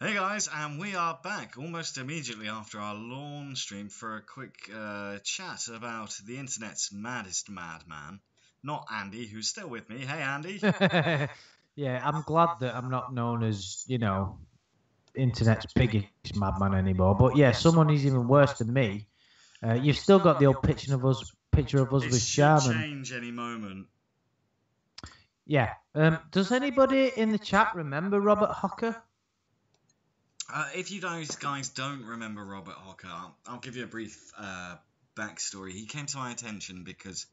Hey guys, and we are back almost immediately after our lawn stream for a quick chat about the internet's maddest madman. Not Andy, who's still with me. Hey Andy. Yeah, I'm glad that I'm not known as, internet's biggest madman anymore. But yeah, someone who's even worse than me. You've still got the old picture of us It with should Sham, and change any moment. yeah. Does anybody in the chat remember Robert Hocker? If you guys don't remember Robert Hocker, I'll give you a brief backstory. He came to my attention because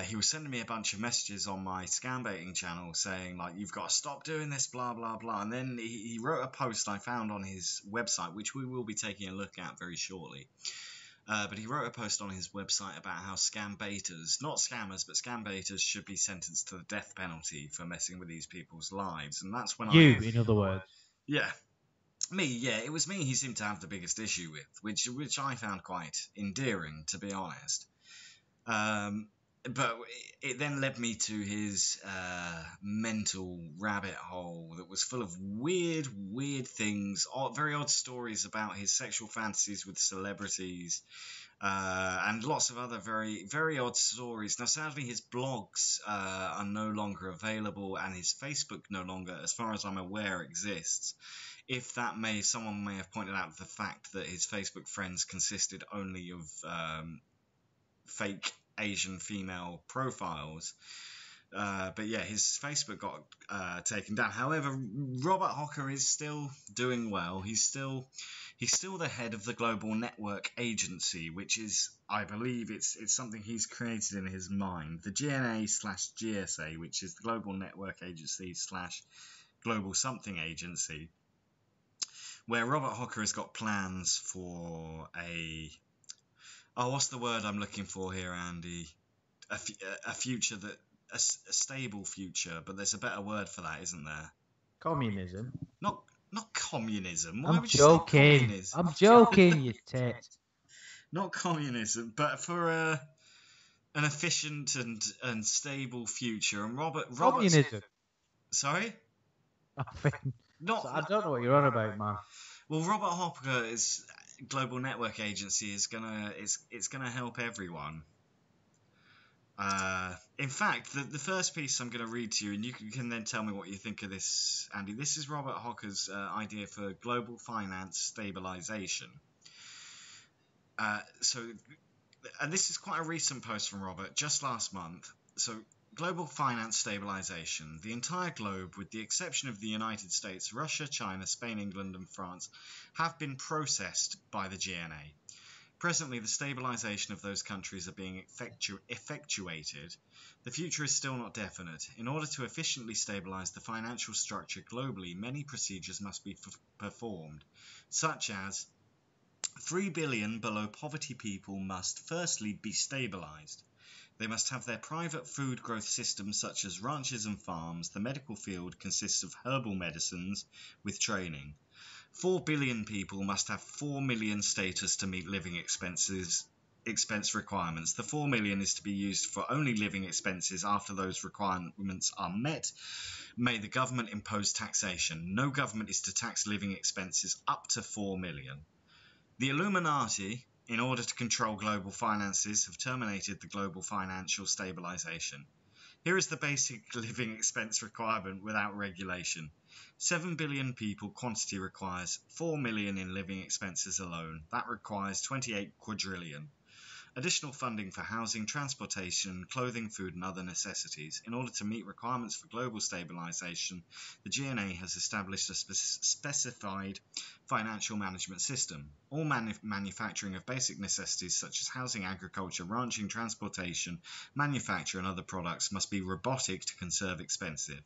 he was sending me a bunch of messages on my scam baiting channel saying, like, you've got to stop doing this, blah, blah, blah. And then he wrote a post I found on his website, which we will be taking a look at very shortly. But he wrote a post on his website about how scam baiters, not scammers, but scam baiters should be sentenced to the death penalty for messing with these people's lives. And that's when In other words. Yeah. It was me he seemed to have the biggest issue with, which I found quite endearing, to be honest. But it then led me to his mental rabbit hole that was full of weird things, very odd stories about his sexual fantasies with celebrities, and lots of other very odd stories. Now, sadly, his blogs are no longer available, and his Facebook no longer, as far as I'm aware, exists. If that someone may have pointed out the fact that his Facebook friends consisted only of fake Asian female profiles. But yeah, his Facebook got taken down. However, Robert Hocker is still doing well. He's still the head of the Global Network Agency, which is, I believe, it's something he's created in his mind. The GNA/GSA, which is the Global Network Agency / Global Something Agency, where Robert Hocker has got plans for what's the word I'm looking for here, Andy? A future a stable future, but there's a better word for that, isn't there? Communism. Not communism. Why would you say communism? I'm joking, you tit. Not communism, but for an efficient and stable future. And Robert Communism. Sorry? I don't know what you're on about, man. Well, Robert Hocker's Global Network Agency is gonna help everyone. In fact, the first piece I'm going to read to you, and you can then tell me what you think of this, Andy. This is Robert Hocker's idea for global finance stabilization. And this is quite a recent post from Robert, just last month. So, global finance stabilization. The entire globe, with the exception of the United States, Russia, China, Spain, England, and France, have been processed by the GNA. Presently, the stabilization of those countries are being effectuated. The future is still not definite. In order to efficiently stabilize the financial structure globally, many procedures must be performed, such as 3 billion below poverty people must firstly be stabilized. They must have their private food growth systems such as ranches and farms. The medical field consists of herbal medicines with training. 4 billion people must have 4 million status to meet living expense requirements. The 4 million is to be used for only living expenses after those requirements are met. May the government impose taxation. No government is to tax living expenses up to 4 million. The Illuminati, in order to control global finances, have terminated the global financial stabilization. Here is the basic living expense requirement without regulation. 7 billion people quantity requires 4 million in living expenses alone. That requires 28 quadrillion. Additional funding for housing, transportation, clothing, food and other necessities. In order to meet requirements for global stabilization, the GNA has established a specified financial management system. All manufacturing of basic necessities such as housing, agriculture, ranching, transportation, manufacture and other products must be robotic to conserve expensive.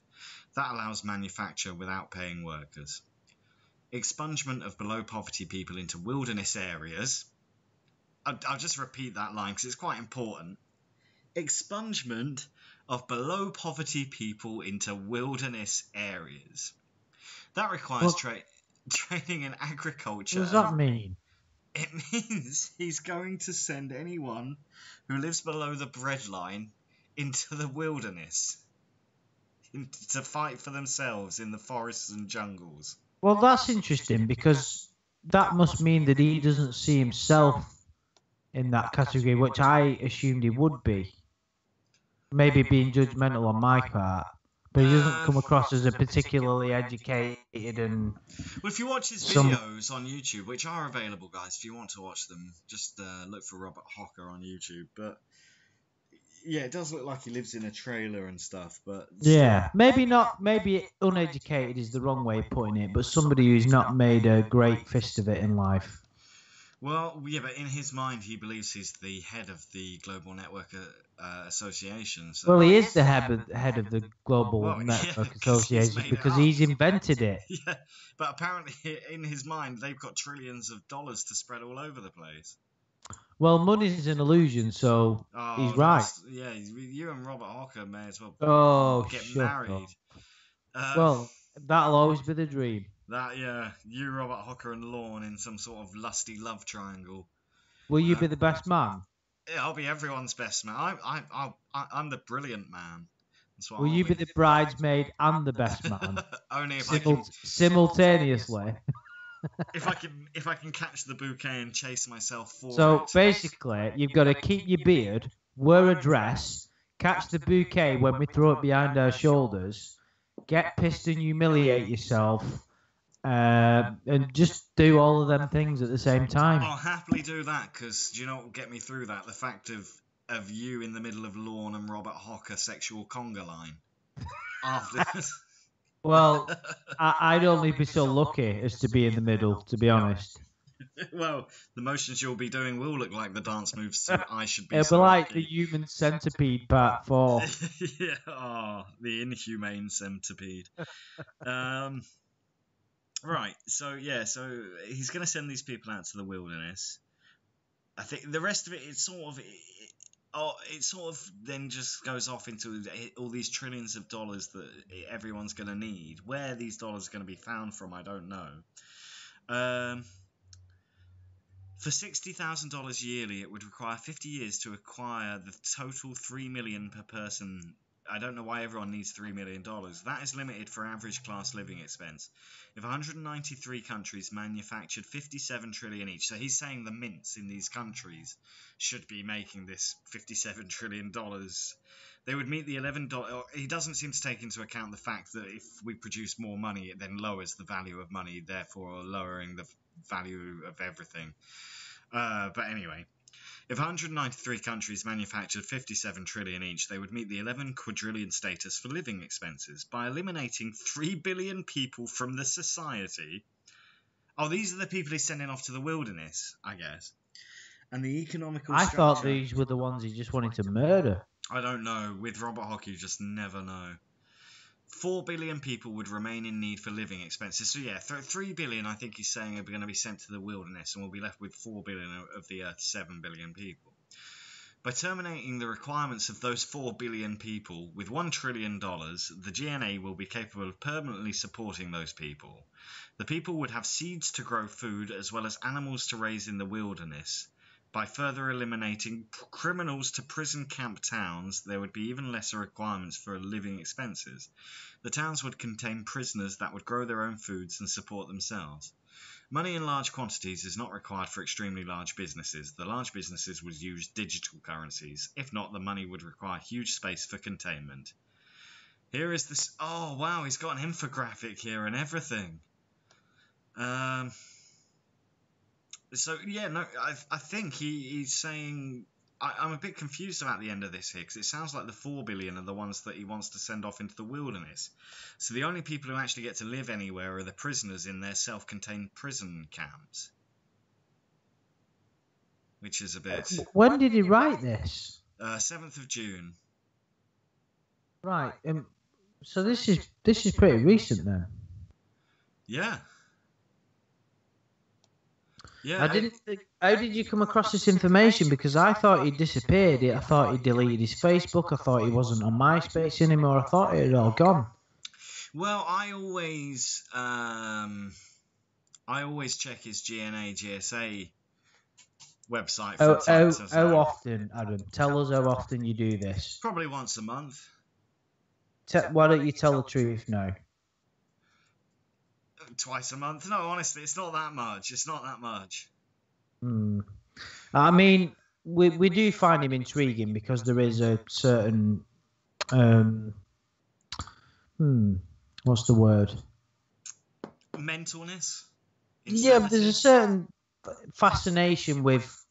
That allows manufacture without paying workers. Expungement of below poverty people into wilderness areas. I'll just repeat that line because it's quite important. Expungement of below poverty people into wilderness areas. That requires training in agriculture. What does that mean? It means he's going to send anyone who lives below the breadline into the wilderness to fight for themselves in the forests and jungles. Well, that's interesting because that must mean that he doesn't see himself in that category, which I assumed he would be. Maybe being judgmental on my part, but he doesn't come across as a particularly educated and Well, if you watch his some. videos on YouTube, which are available, guys, if you want to watch them, just look for Robert Hocker on YouTube. But yeah, it does look like he lives in a trailer and stuff. But Yeah, maybe not. Maybe uneducated is the wrong way of putting it, but somebody who's not made a great fist of it in life. Well, yeah, but in his mind, he believes he's the head of the Global Network Association. So. Well, he is the head of the Global Network yeah, Association because he's invented it. Yeah, but apparently in his mind, they've got trillions of dollars to spread all over the place. Well, money's an illusion, so he's right. Yeah, you and Robert Hocker may as well get married. Well, that'll always be the dream. You, Robert Hocker, and Lorne in some sort of lusty love triangle. Will you be the best man? Yeah, I'll be everyone's best man. I'm the brilliant man. Will you be the bridesmaid and the best man? Only if I can simultaneously. if I can catch the bouquet and chase myself forward. So basically, you've got to keep your beard, wear a dress, catch the bouquet when we throw it behind our shoulders, get pissed and humiliate yourself, and just do all of them things at the same time. I'll happily do that because do you know what will get me through that? The fact of you in the middle of Lorne and Robert Hocker sexual conga line. After this. Well, I'd only be so lucky as to be in the middle, to be honest. Well, the motions you'll be doing will look like the dance moves, so I should be. It'll be like the Human Centipede Part 4. Yeah, the Inhumane Centipede. Right, so he's going to send these people out to the wilderness. I think the rest of it, it sort of then just goes off into all these trillions of dollars that everyone's going to need. Where these dollars are going to be found from, I don't know. For $60,000 yearly, it would require 50 years to acquire the total $3 million per person. I don't know why everyone needs $3 million. That is limited for average class living expense. If 193 countries manufactured 57 trillion each, so he's saying the mints in these countries should be making this $57 trillion. They would meet the $11. He doesn't seem to take into account the fact that if we produce more money, it then lowers the value of money, therefore lowering the value of everything. But anyway. If 193 countries manufactured 57 trillion each, they would meet the 11 quadrillion status for living expenses by eliminating 3 billion people from the society. Oh, these are the people he's sending off to the wilderness, I guess. And the economical structure... I thought these were the ones he just wanted to murder. I don't know. With Robert Hocker, you just never know. 4 billion people would remain in need for living expenses. So yeah, 3 billion I think he's saying are going to be sent to the wilderness and we'll be left with 4 billion of the Earth's 7 billion people. By terminating the requirements of those 4 billion people with $1 trillion, the GNA will be capable of permanently supporting those people. The people would have seeds to grow food as well as animals to raise in the wilderness. By further eliminating criminals to prison camp towns, there would be even lesser requirements for living expenses. The towns would contain prisoners that would grow their own foods and support themselves. Money in large quantities is not required for extremely large businesses. The large businesses would use digital currencies. If not, the money would require huge space for containment. Here is this... Oh, wow, he's got an infographic here and everything. So, yeah, no, I think he's saying... I'm a bit confused about the end of this here, because it sounds like the 4 billion are the ones that he wants to send off into the wilderness. So the only people who actually get to live anywhere are the prisoners in their self-contained prison camps. Which is a bit... When did he write this? 7th of June. Right, so this is pretty recent then. Yeah. Yeah, how did you come across this information? Because I thought he disappeared. I thought he deleted his Facebook. I thought he wasn't on MySpace anymore. I thought it had all gone. Well, I always check his GNA GSA website. How often, Adam? Tell us how often you do this. Probably once a month. Why don't you tell the truth now? Twice a month? No, honestly, it's not that much. It's not that much. I mean, we do find him intriguing because there is a certain what's the word? Mentalness? Yeah, there's a certain fascination with.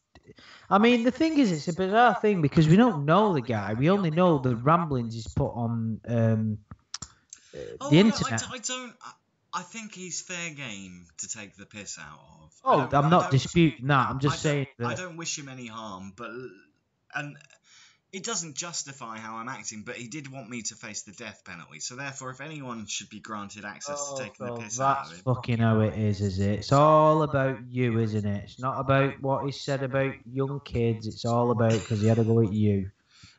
I mean, the thing is, it's a bizarre thing because we don't know the guy. We only know the ramblings he's put on the internet. I think he's fair game to take the piss out of. Oh, I'm not disputing that. I'm just saying that I don't wish him any harm, and it doesn't justify how I'm acting, but he did want me to face the death penalty. So therefore, if anyone should be granted access to taking the piss out of him, that's fucking how it is it? It's all about you, isn't it? It's not about what he said about young kids. It's all about because he had to go at you.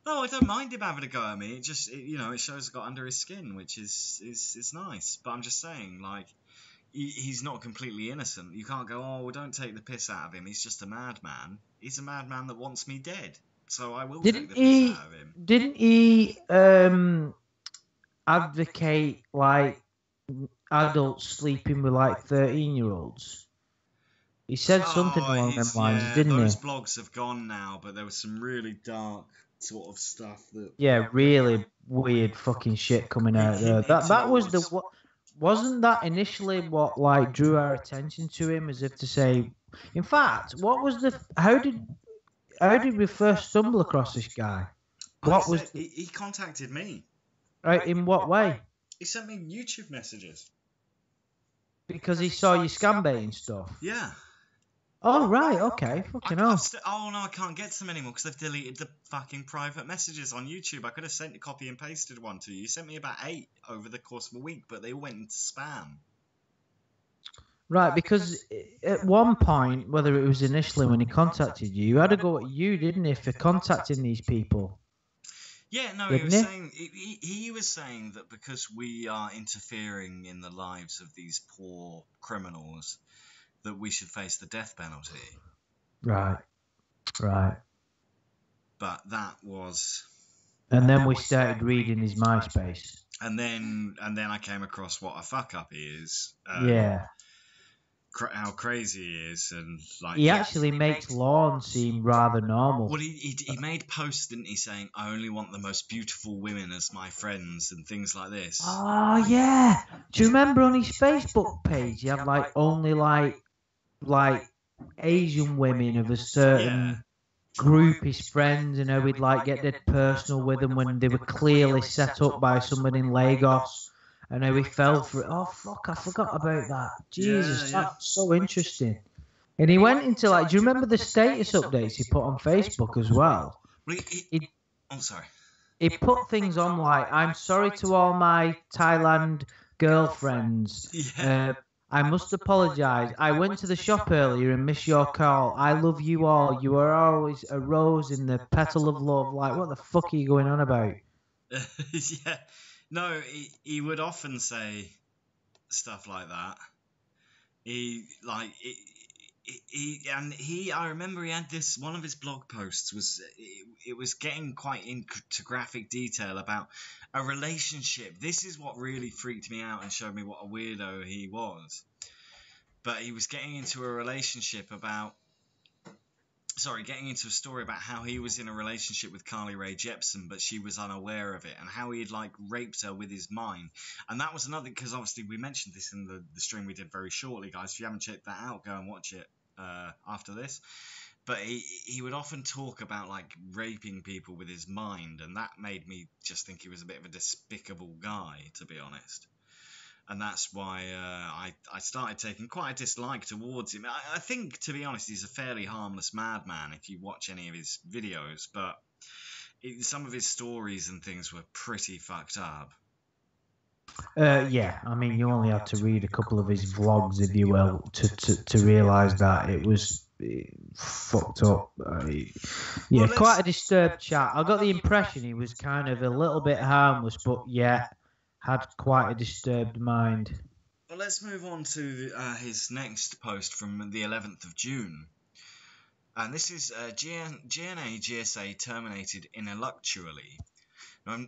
No, I don't mind him having a go at me. It just, it shows it got under his skin, which is nice. But I'm just saying, like, he's not completely innocent. You can't go, oh, well, don't take the piss out of him. He's just a madman. He's a madman that wants me dead. So I will take the piss out of him. Didn't he advocate, like, adults sleeping with, like, 13-year-olds? He said something along them lines, didn't he? Those blogs have gone now, but there was some really dark sort of stuff that... Yeah, really weird fucking shit coming out there. That was the... Wasn't that initially what, like, drew our attention to him, as if to say... In fact, what was the... How did we first stumble across this guy? He contacted me. Right, in what way? He sent me YouTube messages. Because he saw you scam baiting stuff? Yeah. Oh, right, okay. Fucking hell. Oh, no, I can't get to them anymore because they've deleted the fucking private messages on YouTube. I could have sent a copy and pasted one to you. You sent me about 8 over the course of a week, but they all went into spam. Right, because at one point, whether it was initially when he contacted you, you had to go at you, didn't he, for contacting these people? Yeah, no, he was saying that because we are interfering in the lives of these poor criminals, that we should face the death penalty. Right. But that was... And then we started reading his MySpace. And then I came across what a fuck up he is. Yeah. How crazy he is, and like he actually makes Lorne seem rather normal. Well, he made posts, didn't he, saying I only want the most beautiful women as my friends and things like this. Oh yeah. Do you remember on his Facebook page he had like only like Asian women of a certain group, his friends, and how he'd like get dead personal with them when they were clearly set up by someone in Lagos. And how he fell for it. Oh, fuck, I forgot about that. Jesus, that's so interesting. And he went into, like, do you remember the status updates he put on Facebook as well? I'm sorry. He put things on like, I'm sorry to all my Thailand girlfriends. I must apologise. I went to the shop earlier and missed your call. I love you all. You are always a rose in the petal of love. Like, what the fuck are you going on about? Yeah. No, he would often say stuff like that. I remember he had this, one of his blog posts was, it was getting quite into graphic detail about a relationship. This is what really freaked me out and showed me what a weirdo he was. But he was getting into a relationship getting into a story about how he was in a relationship with Carly Rae Jepsen, but she was unaware of it, and how he had like raped her with his mind. And that was another, because obviously we mentioned this in the stream we did very shortly, guys. If you haven't checked that out, go and watch it after this. But he would often talk about like raping people with his mind, and that made me just think he was a bit of a despicable guy, to be honest. And that's why I started taking quite a dislike towards him. I think, to be honest, he's a fairly harmless madman if you watch any of his videos, but some of his stories and things were pretty fucked up. Yeah, I mean, you only had to read a couple of his vlogs, if you will, to realise that it was fucked up. Quite a disturbed chat. I got the impression he was kind of a little bit harmless, but had quite a disturbed mind. Well, let's move on to his next post from the 11th of June. And this is GNA GSA terminated intellectually. Now,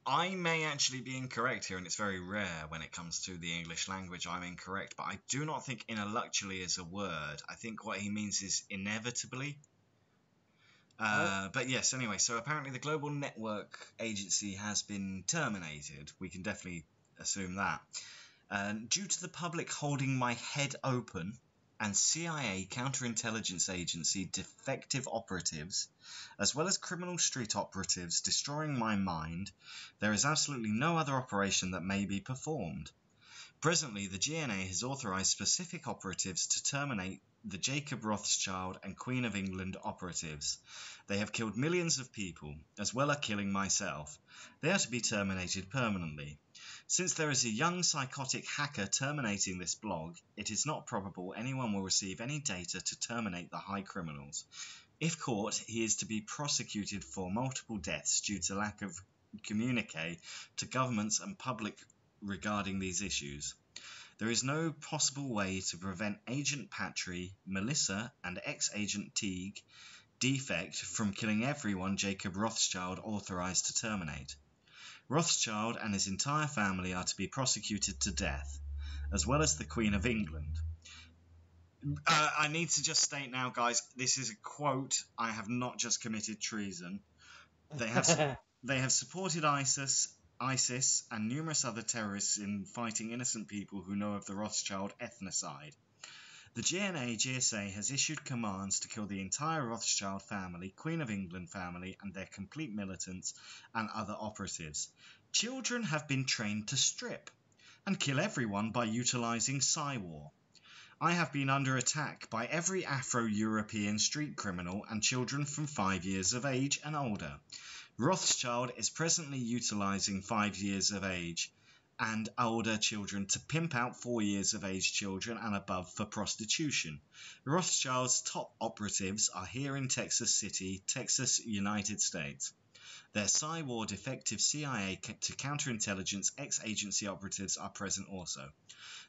I may actually be incorrect here, and it's very rare when it comes to the English language. I'm incorrect, but I do not think intellectually is a word. I think what he means is inevitably. But yes, anyway, so apparently the Global Network Agency has been terminated. We can definitely assume that. Due to the public holding my head open and CIA counterintelligence agency defective operatives, as well as criminal street operatives destroying my mind, there is absolutely no other operation that may be performed. Presently, the GNA has authorized specific operatives to terminate the Jacob Rothschild and Queen of England operatives. They have killed millions of people, as well as killing myself. They are to be terminated permanently. Since there is a young psychotic hacker terminating this blog, it is not probable anyone will receive any data to terminate the high criminals. If caught, he is to be prosecuted for multiple deaths due to lack of communique to governments and public regarding these issues. There is no possible way to prevent Agent Patry, Melissa, and ex-Agent Teague defect from killing everyone Jacob Rothschild authorized to terminate. Rothschild and his entire family are to be prosecuted to death, as well as the Queen of England. I need to just state now, guys, this is a quote. I have not just committed treason. They have supported ISIS and numerous other terrorists in fighting innocent people who know of the Rothschild ethnocide. The GSA has issued commands to kill the entire Rothschild family, Queen of England family, and their complete militants and other operatives. Children have been trained to strip and kill everyone by utilizing Psywar. I have been under attack by every Afro-European street criminal and children from 5 years of age and older. Rothschild is presently utilizing 5 years of age and older children to pimp out 4 years of age children and above for prostitution. Rothschild's top operatives are here in Texas City, Texas, United States. Their Psywar defective CIA to counterintelligence ex-agency operatives are present also.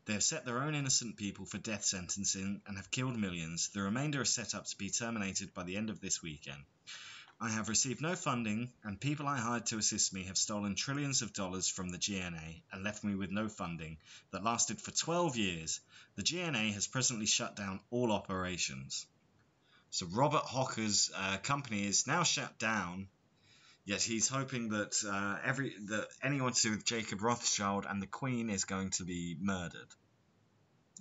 They have set their own innocent people for death sentencing and have killed millions. The remainder are set up to be terminated by the end of this weekend. I have received no funding, and people I hired to assist me have stolen trillions of dollars from the GNA and left me with no funding that lasted for 12 years. The GNA has presently shut down all operations. So Robert Hocker's company is now shut down, yet he's hoping that anyone to do with Jacob Rothschild and the Queen is going to be murdered.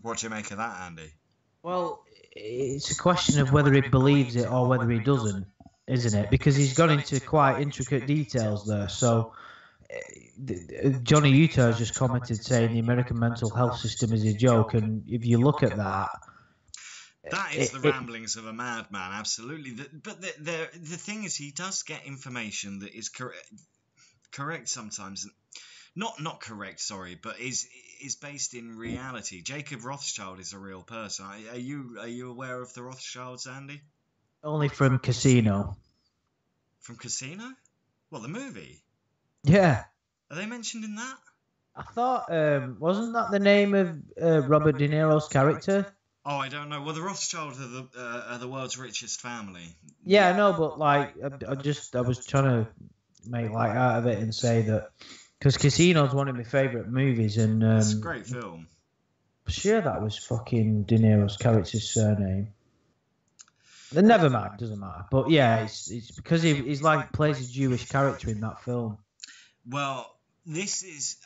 What do you make of that, Andy? Well, it's a question of whether he believes it or whether he doesn't, isn't it? Because he's gone into quite intricate details there. So Johnny Utah has just commented saying the American mental health system is a joke, and if you look at that, that is the ramblings of a madman, absolutely. But the thing is, he does get information that is correct sometimes. Not correct, sorry, but is based in reality. Jacob Rothschild is a real person. Are you aware of the Rothschilds, Andy? Only from Casino. From Casino? Well, the movie. Yeah. Are they mentioned in that? I thought, wasn't that the name of Robert De Niro's character? Oh, I don't know. Well, the Rothschilds are the world's richest family. Yeah, I know, but like, I was trying to make light out of it and say that. Because Casino's one of my favourite movies, and it's a great film. Sure, that was fucking De Niro's character's surname. Never mind, doesn't matter. But yeah, it's because he's like plays a Jewish character in that film. Well, this is,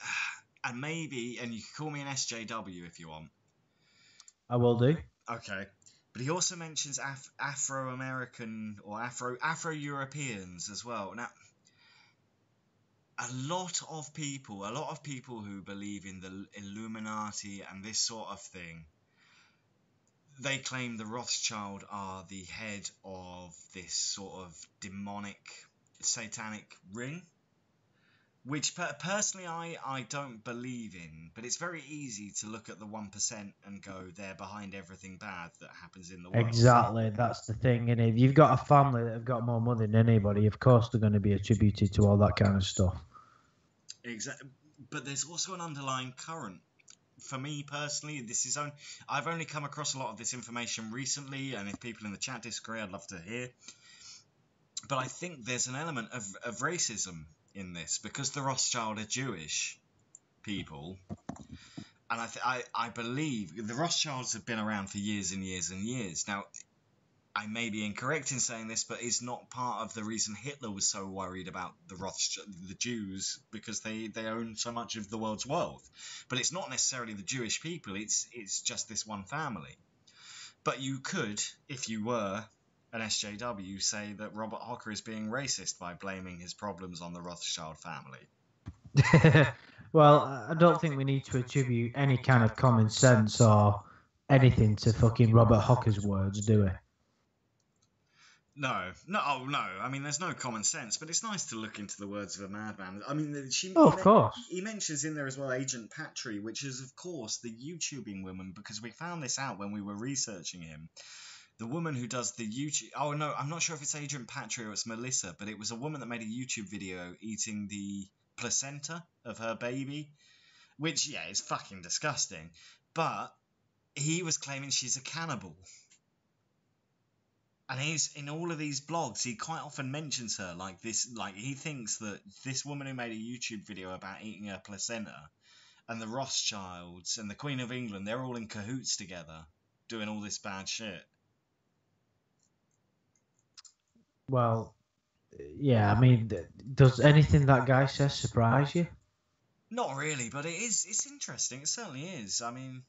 and maybe, and you can call me an SJW if you want. I will do. Okay. But he also mentions Afro-American or Afro-Europeans as well. Now, a lot of people who believe in the Illuminati and this sort of thing, they claim the Rothschild are the head of this sort of demonic, satanic ring, which personally I don't believe in. But it's very easy to look at the 1% and go, they're behind everything bad that happens in the world. Exactly, that's the thing. And if you've got a family that have got more money than anybody, of course they're going to be attributed to all that kind of stuff. Exactly, but there's also an underlying current. For me personally, I've only come across a lot of this information recently, and if people in the chat disagree, I'd love to hear. But I think there's an element of racism in this because the Rothschild are Jewish people, and I believe the Rothschilds have been around for years and years and years. Now, I may be incorrect in saying this, but is not part of the reason Hitler was so worried about the Jews because they own so much of the world's wealth. But it's not necessarily the Jewish people, it's just this one family. But you could, if you were an SJW, say that Robert Hocker is being racist by blaming his problems on the Rothschild family. Well, I don't think we need to attribute any kind of common sense or anything to fucking Robert Hocker's words, do we? No. I mean, there's no common sense, but it's nice to look into the words of a madman. I mean, of course. He mentions in there as well Agent Patry, which is, of course, the YouTubing woman, because we found this out when we were researching him. The woman who does the YouTube... Oh, no, I'm not sure if it's Agent Patry or it's Melissa, but it was a woman that made a YouTube video eating the placenta of her baby, which, yeah, is fucking disgusting. But he was claiming she's a cannibal. And he's in all of these blogs, he quite often mentions her like this. Like, he thinks that this woman who made a YouTube video about eating her placenta and the Rothschilds and the Queen of England, they're all in cahoots together doing all this bad shit. Well, yeah, I mean, does anything that guy says surprise you? Not really, but it's interesting. It certainly is. I mean...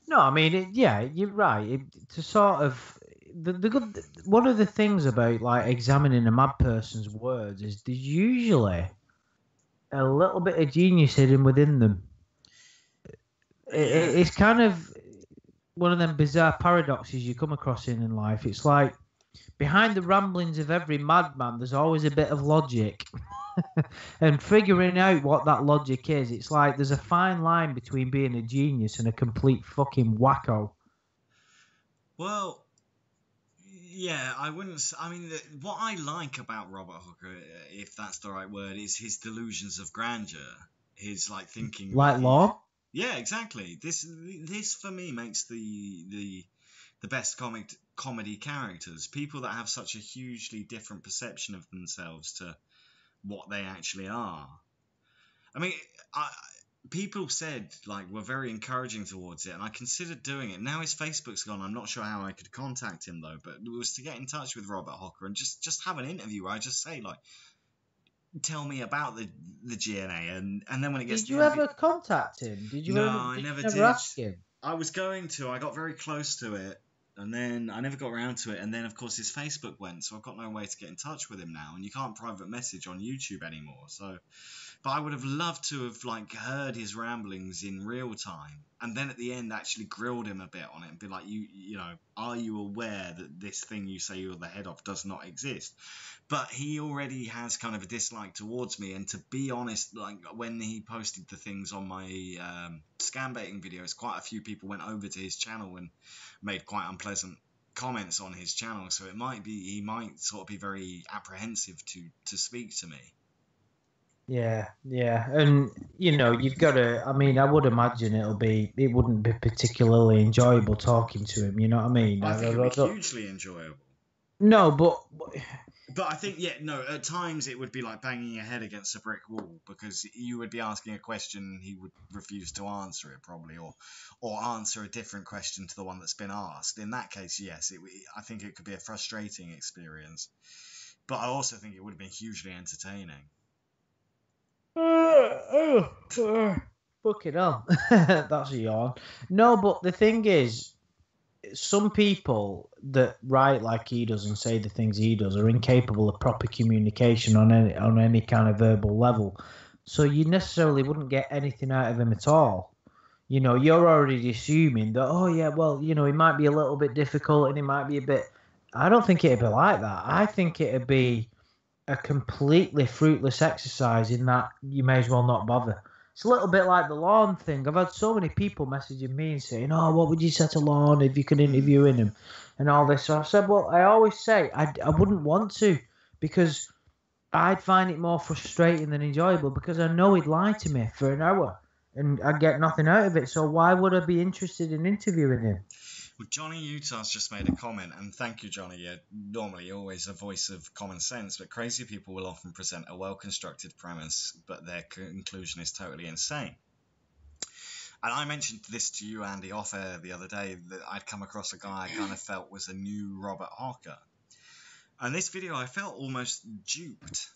No, I mean, yeah, you're right. To sort of... The good one of the things about like examining a mad person's words is there's usually a little bit of genius hidden within them. It's kind of one of them bizarre paradoxes you come across in life. It's like behind the ramblings of every madman, there's always a bit of logic. And figuring out what that logic is, it's like there's a fine line between being a genius and a complete fucking wacko. Well, yeah, I wouldn't... I mean, what I like about Robert Hooker, if that's the right word, is his delusions of grandeur. His, like, thinking... Like law? Yeah, exactly. This for me, makes the best comedy characters. People that have such a hugely different perception of themselves to what they actually are. I mean, people said, like, were very encouraging towards it, and I considered doing it. Now his Facebook's gone, I'm not sure how I could contact him, though, but it was to get in touch with Robert Hocker and just have an interview where I just say, like, tell me about the GNA, and then when it gets... Did you ever contact him? I never did. Ask him? I was going to. I got very close to it, and then I never got around to it, and then, of course, his Facebook went, so I've got no way to get in touch with him now, and you can't private message on YouTube anymore, so... But I would have loved to have, like, heard his ramblings in real time, and then at the end actually grilled him a bit on it and be like, you know, are you aware that this thing you say you're the head of does not exist? But he already has kind of a dislike towards me, and to be honest, like, when he posted the things on my scam baiting videos, quite a few people went over to his channel and made quite unpleasant comments on his channel, so he might sort of be very apprehensive to speak to me. Yeah, and you know, you've got to. I mean, I would imagine it wouldn't be particularly enjoyable talking to him. You know what I mean? I think it'd be hugely enjoyable. No, but I think at times it would be like banging your head against a brick wall, because you would be asking a question he would refuse to answer it probably, or answer a different question to the one that's been asked. In that case, yes, I think it could be a frustrating experience, but I also think it would have been hugely entertaining. Fucking hell. That's a yawn. No, but the thing is, some people that write like he does and say the things he does are incapable of proper communication on any kind of verbal level. So you necessarily wouldn't get anything out of him at all. You know, you're already assuming that, oh yeah, well, you know, he might be a little bit difficult and he might be a bit... I don't think it'd be like that. I think it'd be a completely fruitless exercise in that you may as well not bother. It's a little bit like the lawn thing. I've had so many people messaging me and saying, oh, what would you say to Lorne if you could interview him and all this. So I said, well, I always say I wouldn't want to, because I'd find it more frustrating than enjoyable, because I know he'd lie to me for an hour and I'd get nothing out of it. So why would I be interested in interviewing him? Well, Johnny Utah's just made a comment, and thank you, Johnny. You're normally always a voice of common sense, but crazy people will often present a well-constructed premise, but their conclusion is totally insane. And I mentioned this to you, Andy, off air the other day, that I'd come across a guy I kind of felt was a new Robert Hocker. And this video, I felt almost duped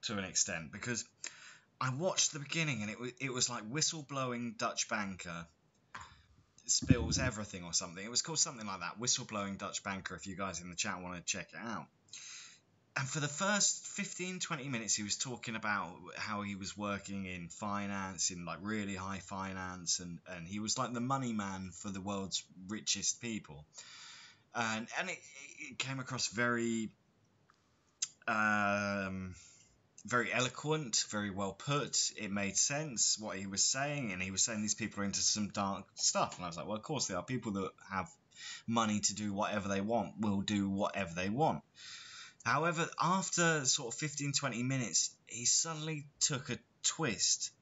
to an extent, because I watched the beginning, and it was like whistleblowing Dutch banker spills everything or something. It was called something like that, whistleblowing Dutch banker, if you guys in the chat want to check it out. And for the first 15-20 minutes, he was talking about how he was working in finance, in like really high finance, and he was like the money man for the world's richest people. And it came across very very eloquent, very well put. It made sense what he was saying, and he was saying these people are into some dark stuff. And I was like, well, of course they are. People that have money to do whatever they want will do whatever they want. However, after sort of 15-20 minutes, he suddenly took a twist,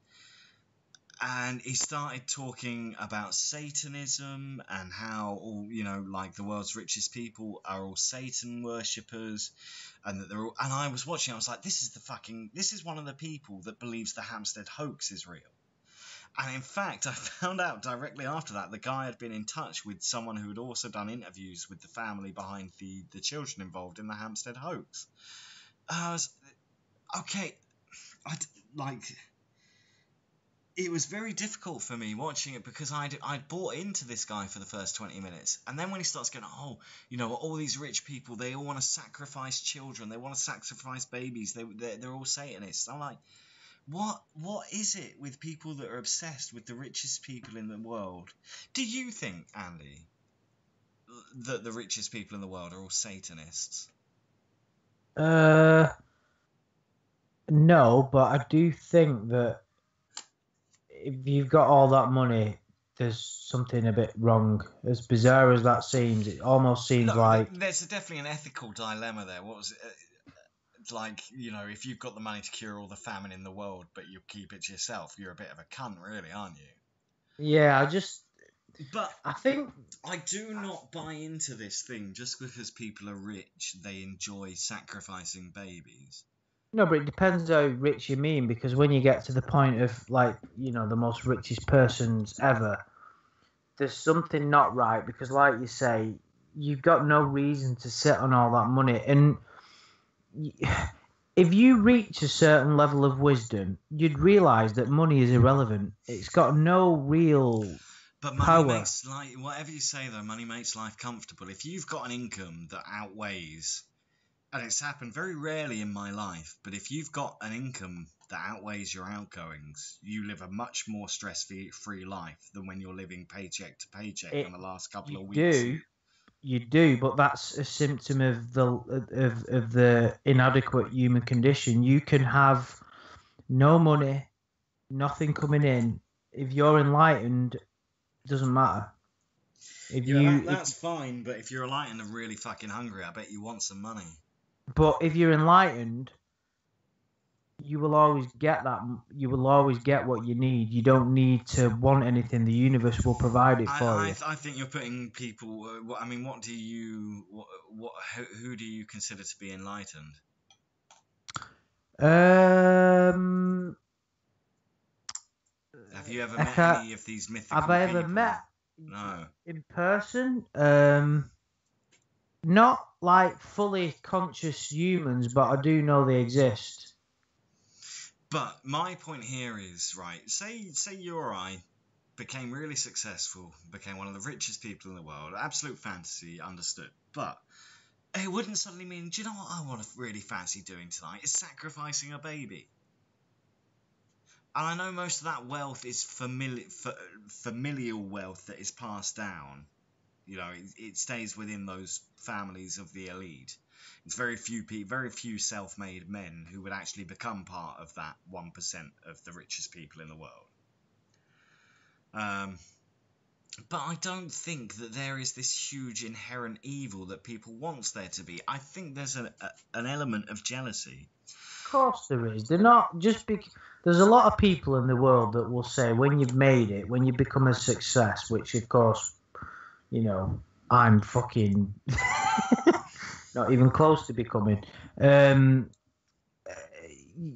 and he started talking about Satanism and how all, you know, like the world's richest people are all Satan worshippers, and that they're all. And I was watching, I was like, this is one of the people that believes the Hampstead hoax is real. And in fact, I found out directly after that the guy had been in touch with someone who had also done interviews with the family behind the children involved in the Hampstead hoax. I was okay. It was very difficult for me watching it, because I'd bought into this guy for the first 20 minutes. And then when he starts going, oh, you know, all these rich people, they all want to sacrifice children. They want to sacrifice babies. They're all Satanists. I'm like, what is it with people that are obsessed with the richest people in the world? Do you think, Andy, that the richest people in the world are all Satanists? No, but I do think that if you've got all that money, there's something a bit wrong. As bizarre as that seems, it almost seems like there's definitely an ethical dilemma there. What was it? Like, you know, if you've got the money to cure all the famine in the world, but you keep it to yourself, you're a bit of a cunt, really, aren't you? Yeah, I think I do not buy into this thing just because people are rich, they enjoy sacrificing babies. No, but it depends how rich you mean, because when you get to the point of, like, you know, the most richest persons ever, there's something not right, because, like you say, you've got no reason to sit on all that money. And if you reach a certain level of wisdom, you'd realise that money is irrelevant. It's got no real But money power. makes life, whatever you say though, money makes life comfortable. If you've got an income that outweighs, and it's happened very rarely in my life, but if you've got an income that outweighs your outgoings, you live a much more stress-free life than when you're living paycheck to paycheck in the last couple of weeks. You do, but that's a symptom of the inadequate human condition. You can have no money, nothing coming in. If you're enlightened, it doesn't matter. That's fine, but if you're enlightened and really fucking hungry, I bet you want some money. But if you're enlightened, you will always get that. You will always get what you need. You don't need to want anything. The universe will provide it for you. I think you're putting people. What do you? Who do you consider to be enlightened? Have you ever met any of these mythical people? Have I ever met? No. In person? Not like fully conscious humans, but I do know they exist. But my point here is, right, say you or I became really successful, became one of the richest people in the world, absolute fantasy, understood, but it wouldn't suddenly mean, do you know what I want to really fancy doing tonight? Is sacrificing a baby. And I know most of that wealth is familial wealth that is passed down. You know, it stays within those families of the elite. It's very few self-made men who would actually become part of that 1% of the richest people in the world. But I don't think that there is this huge inherent evil that people want there to be. I think there's an element of jealousy. Of course there is. They're not just there's a lot of people in the world that will say when you've made it, when you become a success, which of course, you know, I'm fucking not even close to becoming.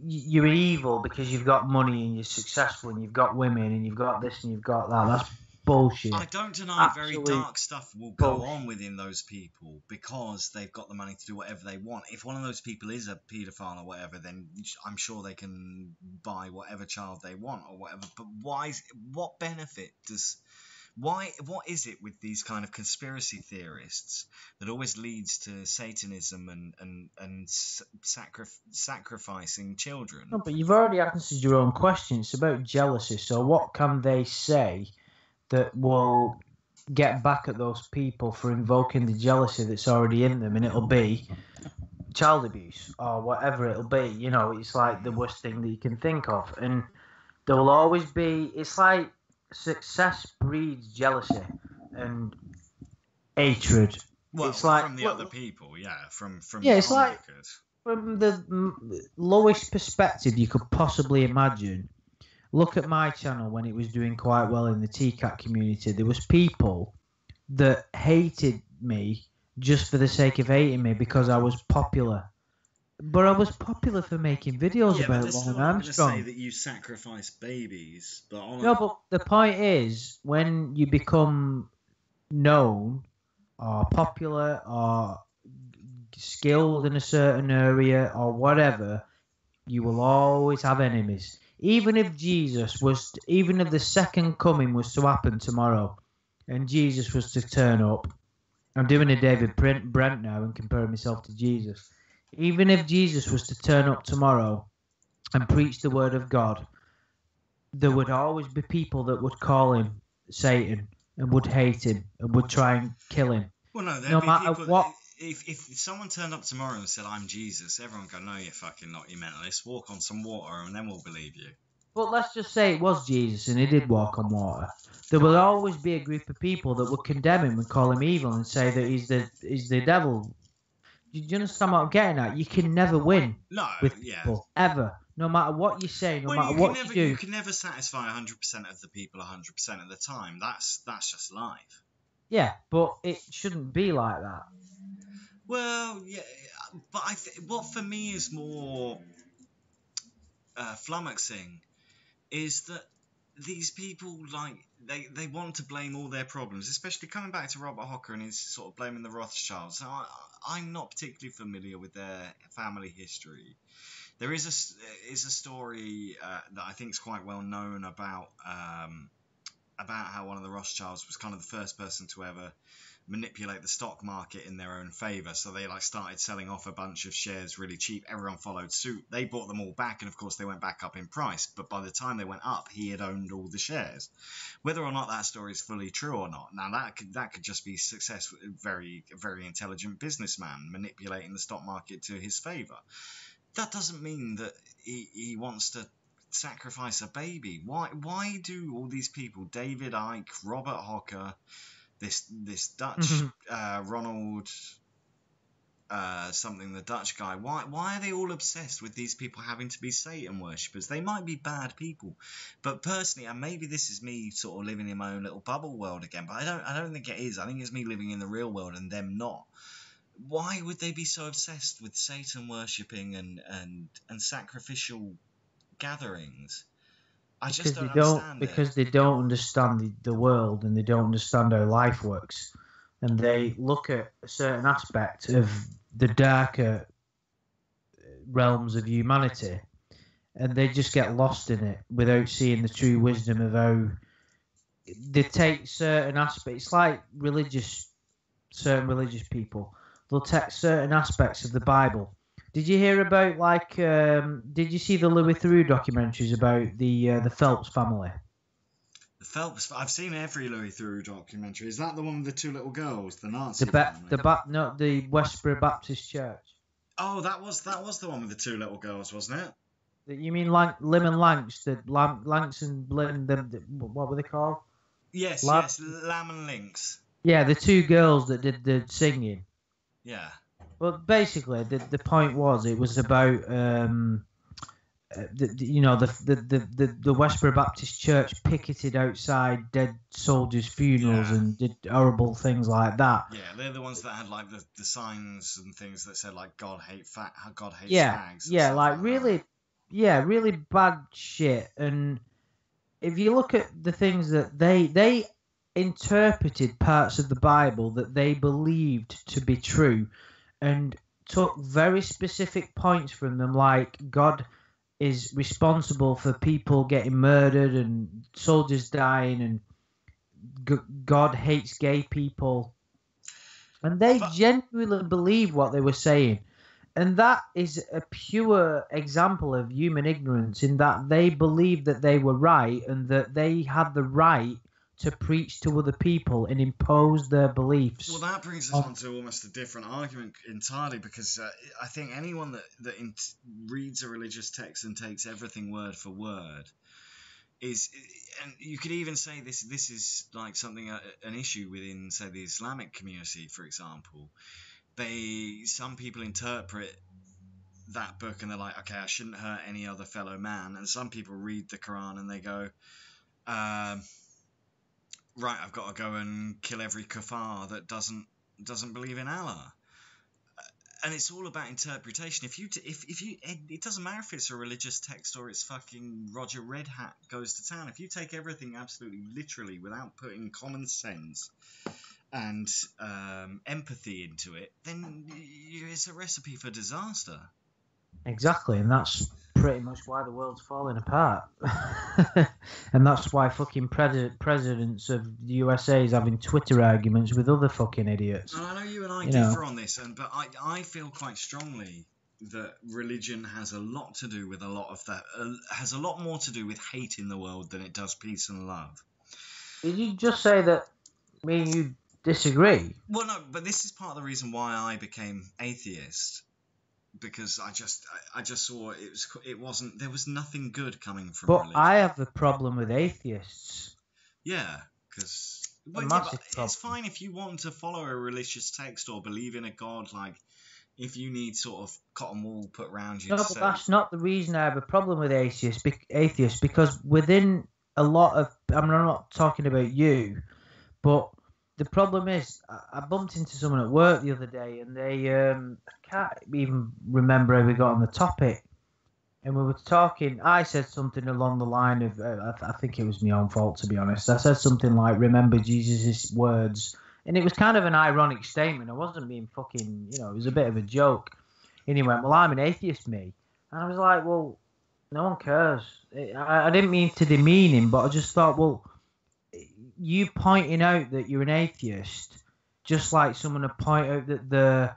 You're evil because you've got money and you're successful and you've got women and you've got this and you've got that. That's bullshit. I don't deny Absolute very dark stuff will go bullshit. on within those people because they've got the money to do whatever they want. If one of those people is a paedophile or whatever, then I'm sure they can buy whatever child they want or whatever. But what benefit does... What is it with these kind of conspiracy theorists that always leads to Satanism and sacrificing children? No, but you've already answered your own question. It's about jealousy. So what can they say that will get back at those people for invoking the jealousy that's already in them? And it'll be child abuse or whatever it'll be. You know, it's like the worst thing that you can think of. And there will always be... It's like success breeds jealousy and hatred. Well, it's like from the other people, from it's like onlookers. from the lowest perspective you could possibly imagine. Look at my channel when it was doing quite well in the TCAT community. There was people that hated me just for the sake of hating me because I was popular. But I was popular for making videos about Lauren Armstrong. Say that you sacrifice babies, but but the point is, when you become known or popular or skilled in a certain area or whatever, you will always have enemies. Even if the second coming was to happen tomorrow, and Jesus was to turn up, I'm doing a David Brent now and comparing myself to Jesus. Even if Jesus was to turn up tomorrow and preach the word of God, there would always be people that would call him Satan and would hate him and would try and kill him. Well, no, no matter people, what. If someone turned up tomorrow and said, "I'm Jesus," everyone would go, "No, you're fucking not, you mentalist. Walk on some water and then we'll believe you." But let's just say it was Jesus and he did walk on water. There will always be a group of people that would condemn him and call him evil and say that he's the devil. Do you understand what I'm getting at? You can never win with people, ever. No matter what you say, no matter what you do. You can never satisfy 100% of the people 100% of the time. That's just life. Yeah, but it shouldn't be like that. Well, yeah, but what for me is more flummoxing is that these people, like, they want to blame all their problems, especially coming back to Robert Hocker and his sort of blaming the Rothschilds. So I'm not particularly familiar with their family history. There is a story that I think is quite well known about how one of the Rothschilds was kind of the first person to ever manipulate the stock market in their own favor. So they started selling off a bunch of shares really cheap. Everyone followed suit. They bought them all back, and of course they went back up in price. But by the time they went up, he had owned all the shares. Whether or not that story is fully true or not, now that could just be successful, very very intelligent businessman manipulating the stock market to his favor. That doesn't mean that he wants to sacrifice a baby. Why do all these people, David Icke, Robert Hocker, this Dutch Ronald something, the Dutch guy, why are they all obsessed with these people having to be Satan worshippers? They might be bad people, but personally, and maybe this is me sort of living in my own little bubble world again, but I don't think it is. I think it's me living in the real world and them not. Why would they be so obsessed with Satan worshipping and sacrificial gatherings? I just don't understand it. Because they don't understand the world and they don't understand how life works. And they look at a certain aspect of the darker realms of humanity and they just get lost in it without seeing the true wisdom of how they take certain aspects. It's like certain religious people. They'll take certain aspects of the Bible. Did you hear about, did you see the Louis Theroux documentaries about the Phelps family? The Phelps, I've seen every Louis Theroux documentary. Is that the one with the two little girls, the Nazi family? The Westboro Baptist Church. Oh, that was the one with the two little girls, wasn't it? You mean Lim and Lanks, Lanks and Lim, what were they called? Yes, Lamb and Lynx. Yeah, the two girls that did the singing. Yeah. But basically, the point was, it was about the Westboro Baptist Church picketed outside dead soldiers' funerals and did horrible things like that. Yeah, they're the ones that had like the signs and things that said like God hates fags. Yeah, like really, really bad shit. And if you look at the things that they interpreted parts of the Bible that they believed to be true, and took very specific points from them, like God is responsible for people getting murdered and soldiers dying, and God hates gay people, and they genuinely believe what they were saying. And that is a pure example of human ignorance, in that they believed that they were right and that they had the right to preach to other people and impose their beliefs. Well, that brings us on to almost a different argument entirely, because I think anyone that reads a religious text and takes everything word for word is, and you could even say this is like something, an issue within, say, the Islamic community, for example. Some people interpret that book and they're like, okay, I shouldn't hurt any other fellow man. And some people read the Quran and they go, right, I've got to go and kill every kuffar that doesn't believe in Allah. And it's all about interpretation. If you it doesn't matter if it's a religious text or it's fucking Roger Red Hat Goes to Town. If you take everything absolutely literally without putting common sense and empathy into it, then it's a recipe for disaster. Exactly, and that's pretty much why the world's falling apart. And that's why fucking presidents of the USA is having Twitter arguments with other fucking idiots. And I know you and I differ on this, but I feel quite strongly that religion has a lot to do with a lot of that, has a lot more to do with hate in the world than it does peace and love. Did you just say that me and you disagree? Well, no, but this is part of the reason why I became atheist. Because I just saw there was nothing good coming from religion. But I have a problem with atheists. Yeah, because it's fine if you want to follow a religious text or believe in a god, like if you need sort of cotton wool put around you. No, but that's not the reason I have a problem with atheists, because within a lot of, I'm not talking about you, but the problem is, I bumped into someone at work the other day, and they, I can't even remember how we got on the topic. And we were talking, I said something along the line of, I think it was my own fault, to be honest. I said something like, remember Jesus' words. And it was kind of an ironic statement. I wasn't being fucking, it was a bit of a joke. And he went, well, I'm an atheist, me. And I was like, well, no one cares. I didn't mean to demean him, but I just thought, well, you pointing out that you're an atheist, just like someone to point out that they're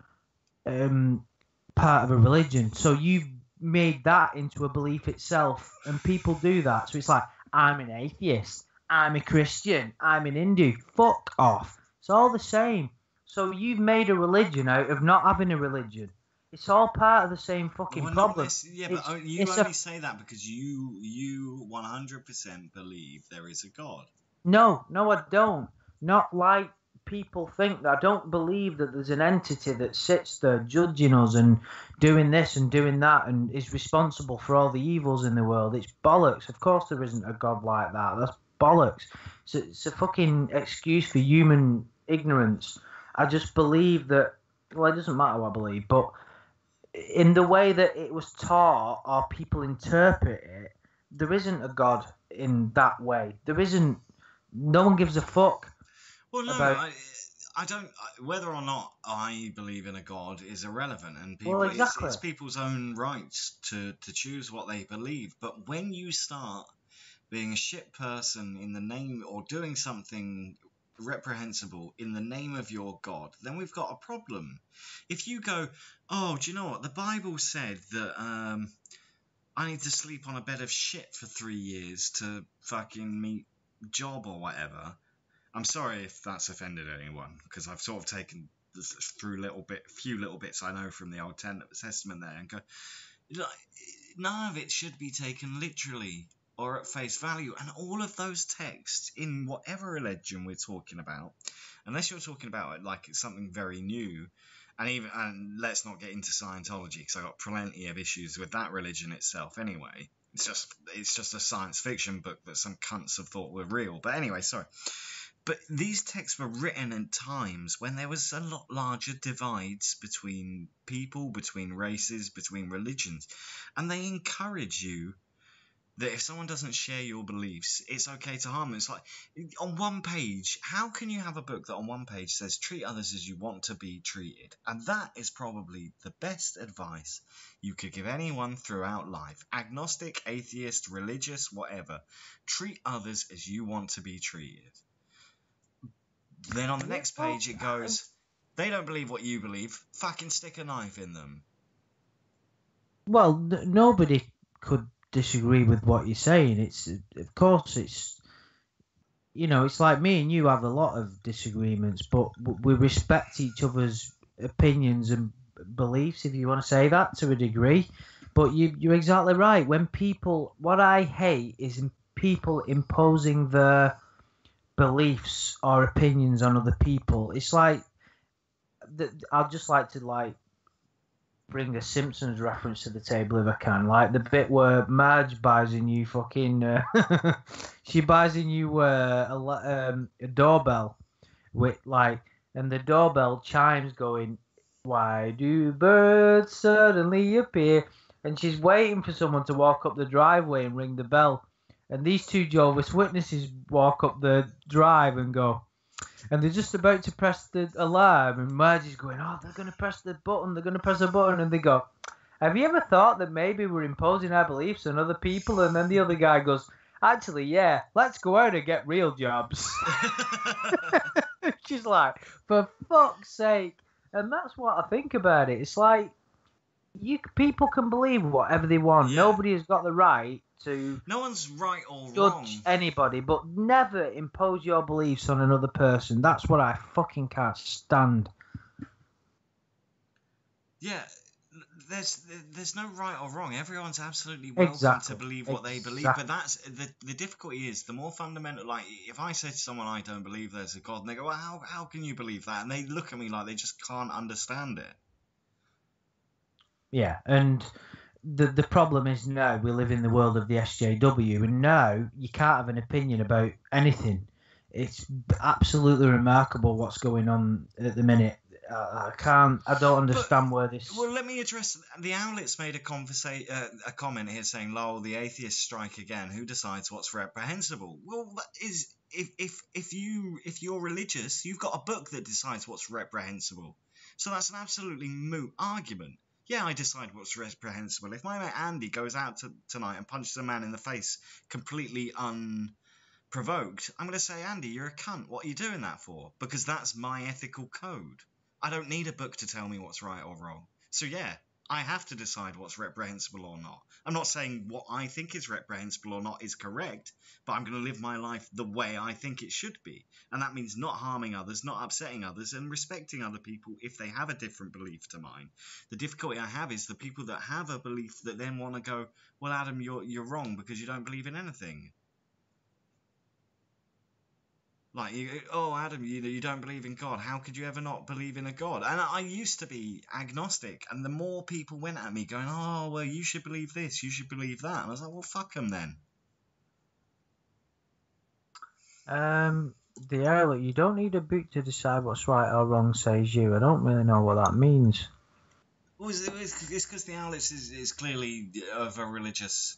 part of a religion. So you've made that into a belief itself, and people do that. So it's like, I'm an atheist, I'm a Christian, I'm an Hindu. Fuck off. It's all the same. So you've made a religion out of not having a religion. It's all part of the same fucking problem. But you only say that because you 100% believe there is a God. No, I don't. Not like people think. I don't believe that there's an entity that sits there judging us and doing this and doing that and is responsible for all the evils in the world. It's bollocks. Of course there isn't a God like that. That's bollocks. It's a fucking excuse for human ignorance. I just believe that, well, it doesn't matter what I believe, but in the way that it was taught or people interpret it, there isn't a God in that way. There isn't. No one gives a fuck. Well, no, I don't. Whether or not I believe in a God is irrelevant, and people, it's people's own rights to choose what they believe. But when you start being a shit person in the name, or doing something reprehensible in the name of your God, then we've got a problem. If you go, oh, do you know what? The Bible said that I need to sleep on a bed of shit for 3 years to fucking meet job or whatever. I'm sorry if that's offended anyone, because I've sort of taken through few little bits I know from the Old Testament there, and go, none of it should be taken literally. or at face value. And all of those texts in whatever religion we're talking about, unless you're talking about it like it's something very new, and let's not get into Scientology because I got plenty of issues with that religion itself anyway. It's just a science fiction book that some cunts have thought were real. But anyway, sorry. But these texts were written in times when there was a lot larger divides between people, between races, between religions. And they encourage you that if someone doesn't share your beliefs, it's okay to harm them. It's like, on one page, how can you have a book that on one page says treat others as you want to be treated? And that is probably the best advice you could give anyone throughout life. Agnostic, atheist, religious, whatever. Treat others as you want to be treated. Then on the next page it goes, they don't believe what you believe, fucking stick a knife in them. Well, nobody could disagree with what you're saying. It's, of course, it's, you know, it's like me and you have a lot of disagreements, but we respect each other's opinions and beliefs, if you want to say that, to a degree. But you're exactly right. When people, what I hate is people imposing their beliefs or opinions on other people. It's like, I'd just like to bring a Simpsons reference to the table if I can, like the bit where Marge buys a new fucking she buys a new a doorbell with and the doorbell chimes going, why do birds suddenly appear? And she's waiting for someone to walk up the driveway and ring the bell. And these two Jehovah's Witnesses walk up the drive and go, and they're just about to press the alarm, and Margie's going, oh, they're going to press the button, and they go, have you ever thought that maybe we're imposing our beliefs on other people? And then the other guy goes, actually, yeah, let's go out and get real jobs. She's like, for fuck's sake. And that's what I think about it. It's like, people can believe whatever they want. Yeah. Nobody has got the right to... No one's right or judge wrong. Anybody, but never impose your beliefs on another person. That's what I fucking can't stand. Yeah, there's no right or wrong. Everyone's absolutely welcome to believe what they believe. But that's the difficulty is the more fundamental. Like, if I say to someone I don't believe there's a God, and they go, well, how can you believe that? And they look at me like they just can't understand it. Yeah, and the problem is now we live in the world of the SJW, and now you can't have an opinion about anything. It's absolutely remarkable what's going on at the minute. I don't understand where this... Well, let me address... The Owlets made a comment here saying, lol, the atheists strike again. Who decides what's reprehensible? Well, that is... If you're religious, you've got a book that decides what's reprehensible. So that's an absolutely moot argument. Yeah, I decide what's reprehensible. If my mate Andy goes out tonight and punches a man in the face completely unprovoked, I'm going to say, Andy, you're a cunt. What are you doing that for? Because that's my ethical code. I don't need a book to tell me what's right or wrong. So yeah, I have to decide what's reprehensible or not. I'm not saying what I think is reprehensible or not is correct, but I'm going to live my life the way I think it should be. And that means not harming others, not upsetting others, and respecting other people if they have a different belief to mine. The difficulty I have is the people that have a belief that then want to go, well, Adam, you're wrong because you don't believe in anything. Like, Adam, you don't believe in God. How could you ever not believe in a God? And I used to be agnostic, and the more people went at me going, oh, well, you should believe this, you should believe that. And I was like, well, fuck them then. The Owlet, you don't need a book to decide what's right or wrong, says you. I don't really know what that means. Well, it's because the Owlets is clearly of a religious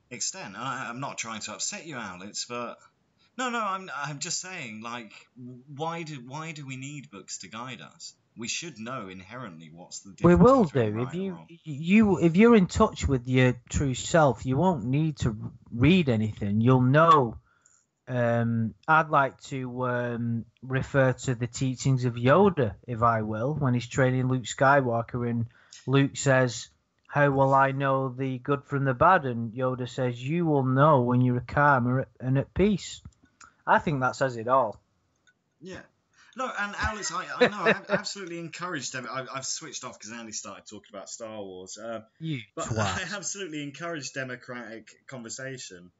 extent. I'm not trying to upset you, Owlets, but... No, I'm just saying, like, why do we need books to guide us? We should know inherently what's the difference. We will do. If you're in touch with your true self, you won't need to read anything. You'll know. I'd like to refer to the teachings of Yoda, if I will, when he's training Luke Skywalker, and Luke says, how will I know the good from the bad? And Yoda says, you will know when you're calm and at peace. I think that says it all. Yeah. No, and Alex, I know, I absolutely encouraged them. I've switched off because Andy started talking about Star Wars. You But I twat. absolutely encourage democratic conversation.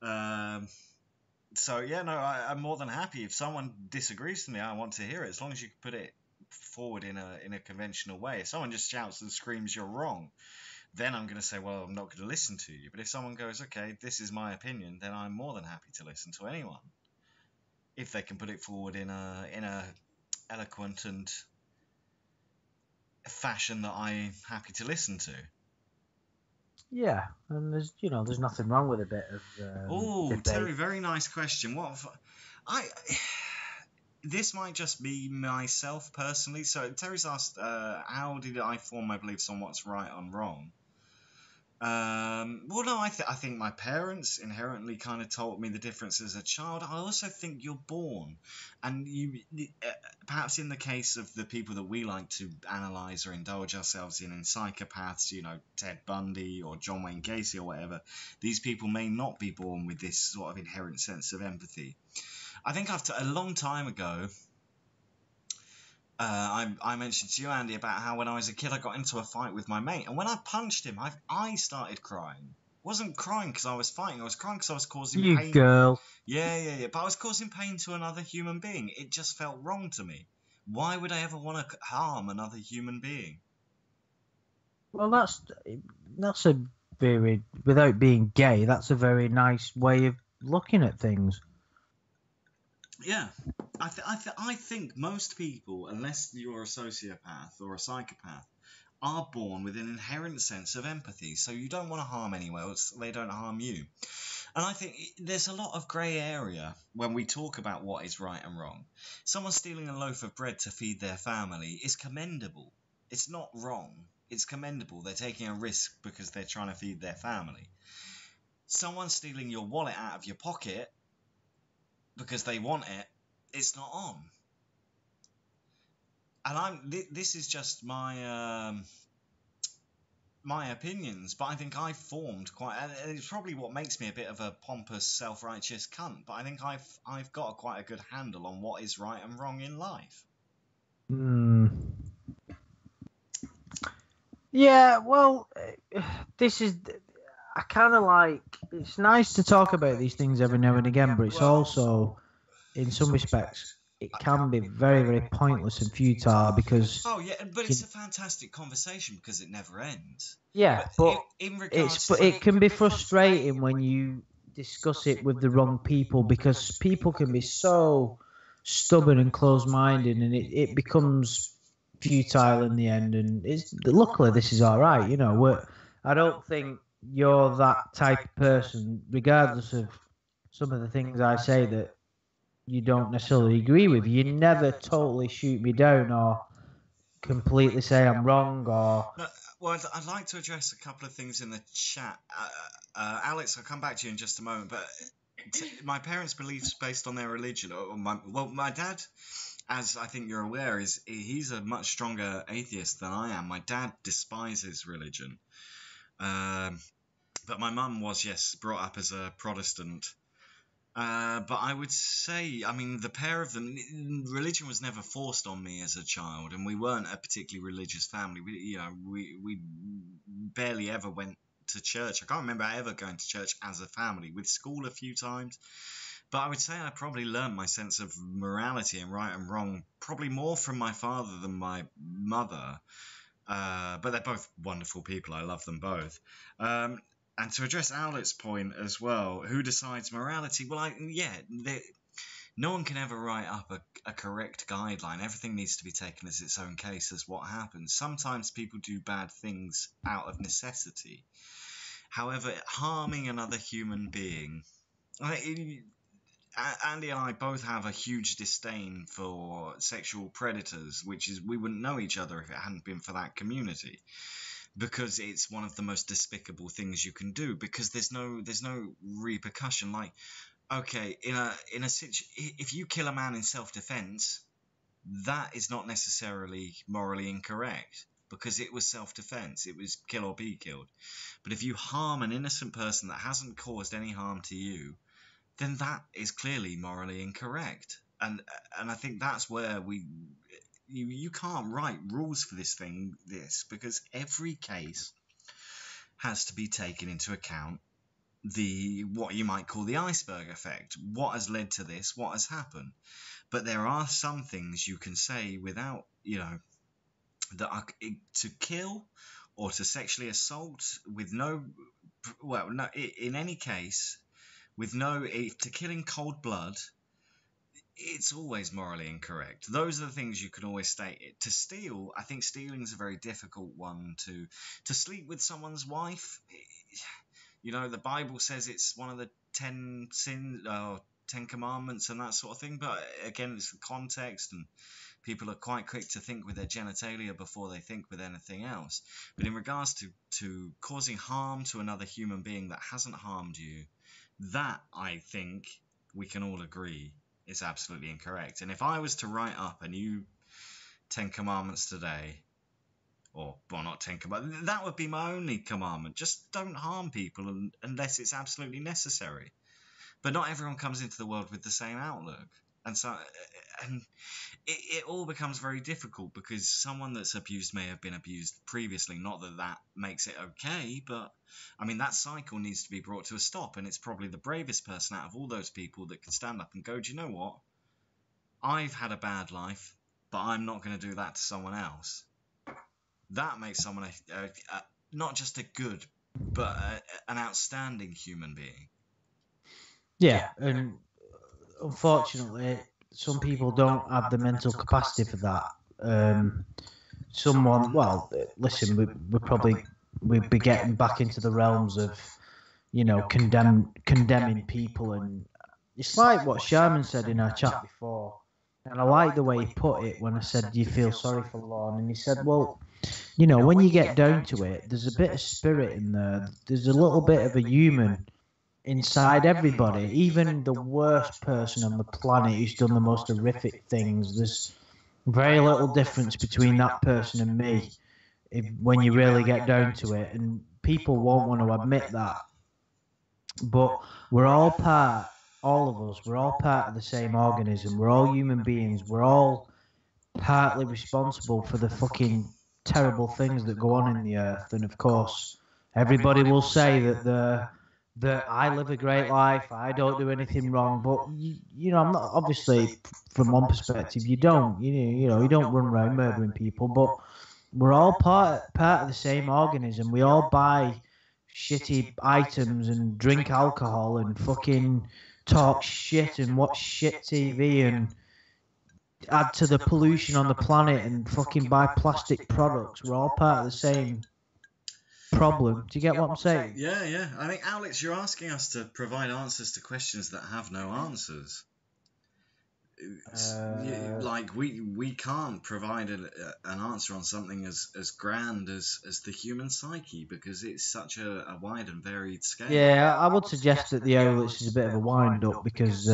Um, so yeah, no, I'm more than happy if someone disagrees with me. I want to hear it as long as you put it forward in a conventional way. If someone just shouts and screams you're wrong, then I'm going to say, well, I'm not going to listen to you. But if someone goes, okay, this is my opinion, then I'm more than happy to listen to anyone if they can put it forward in a eloquent and fashion that I'm happy to listen to. Yeah, and there's nothing wrong with a bit of Oh, debate. Terry, very nice question. I this might just be myself personally. So Terry's asked, how did I form my beliefs on what's right and wrong? Well, no, I think my parents inherently kind of told me the difference as a child. I also think you're born, and perhaps in the case of the people that we like to analyze or indulge ourselves in psychopaths, Ted Bundy or John Wayne Gacy or whatever, these people may not be born with this sort of inherent sense of empathy. I think after a long time ago, I mentioned to you, Andy, about how when I was a kid I got into a fight with my mate, and when I punched him, I started crying. I wasn't crying because I was fighting. I was crying because I was causing You pain. girl. Yeah. But I was causing pain to another human being. It just felt wrong to me. Why would I ever want to harm another human being? Well, that's a very, without being gay, that's a very nice way of looking at things. Yeah, I think most people, unless you're a sociopath or a psychopath, are born with an inherent sense of empathy. So you don't want to harm anyone else; they don't harm you. And I think there's a lot of grey area when we talk about what is right and wrong. Someone stealing a loaf of bread to feed their family is commendable. It's not wrong. It's commendable. They're taking a risk because they're trying to feed their family. Someone stealing your wallet out of your pocket because they want it, it's not on. And this is just my my opinions, but I think I've formed quite, and it's probably what makes me a bit of a pompous, self-righteous cunt. But I think I've got quite a good handle on what is right and wrong in life. Yeah, well, this is. I kind of like. It's nice to talk about these things every now and again, but it's also, in some respects, it can be very, very pointless and futile because. Oh yeah, but it's a fantastic conversation because it never ends. Yeah, but in regards to, it can be frustrating when you discuss it with the wrong people because people can be so stubborn and close-minded, and it becomes futile in the end. And luckily this is all right, I don't think you're that type of person, regardless of some of the things I say that you don't necessarily agree with. You never totally shoot me down or completely say I'm wrong or. No, well, I'd like to address a couple of things in the chat. Alex, I'll come back to you in just a moment, but my parents' beliefs based on their religion, my dad, as I think you're aware, he's a much stronger atheist than I am. My dad despises religion, but my mum was, yes, brought up as a Protestant. But I would say, I mean, the pair of them, religion was never forced on me as a child, and we weren't a particularly religious family. We barely ever went to church. I can't remember ever going to church as a family. With school a few times, but I would say I probably learned my sense of morality and right and wrong probably more from my father than my mother. But they're both wonderful people. I love them both. And to address Owlett's point as well, who decides morality? Well, no one can ever write up a correct guideline. Everything needs to be taken as its own case as what happens. Sometimes people do bad things out of necessity. However, harming another human being... Andy and I both have a huge disdain for sexual predators, which is we wouldn't know each other if it hadn't been for that community. Because it's one of the most despicable things you can do. Because there's no repercussion. Like, okay, if you kill a man in self-defense, that is not necessarily morally incorrect because it was self-defense. It was kill or be killed. But if you harm an innocent person that hasn't caused any harm to you, then that is clearly morally incorrect. and I think that's where you can't write rules for this because every case has to be taken into account, what you might call the iceberg effect. What has led to this? What has happened? But there are some things you can say without, that are to kill or to sexually assault with no, in any case, to kill in cold blood, it's always morally incorrect. Those are the things you can always state. To steal, I think stealing is a very difficult one. To sleep with someone's wife, the Bible says it's one of the 10 commandments and that sort of thing. But again, it's the context, and people are quite quick to think with their genitalia before they think with anything else. But in regards to causing harm to another human being that hasn't harmed you, that, I think, we can all agree is absolutely incorrect. And if I was to write up a new 10 commandments today, not 10 commandments, that would be my only commandment. Just don't harm people unless it's absolutely necessary. But not everyone comes into the world with the same outlook. And so, it all becomes very difficult because someone that's abused may have been abused previously. Not that that makes it okay, but I mean, that cycle needs to be brought to a stop. And it's probably the bravest person out of all those people that can stand up and go, do you know what? I've had a bad life, but I'm not going to do that to someone else. That makes someone not just a good, but an outstanding human being. Yeah, and unfortunately, some people don't have the mental capacity for that. We'd be getting back into the realms of, condemning people, and it's like what Sherman said in our chat before, and I like the way he put it when I said, do you feel sorry for Lorne? And he said, well, when you get down to it, there's a bit of spirit in there, there's a little bit of a human inside everybody, even the worst person on the planet who's done the most horrific things. There's very little difference between that person and me when you really get down to it, and people won't want to admit that. But we're all part of the same organism. We're all human beings. We're all partly responsible for the fucking terrible things that go on in the earth. And of course, everybody will say that I live a great life, I don't do anything wrong, but I'm not, obviously, from one perspective, you don't run around murdering people, but we're all part of the same organism. We all buy shitty items and drink alcohol and fucking talk shit and watch shit TV and add to the pollution on the planet and fucking buy plastic products. We're all part of the same problem. Do you get what I'm saying? Yeah. I think, Alex, you're asking us to provide answers to questions that have no answers. We can't provide an answer on something as grand as the human psyche, because it's such a wide and varied scale. Yeah, I would suggest that the Owlets is a bit of a wind up because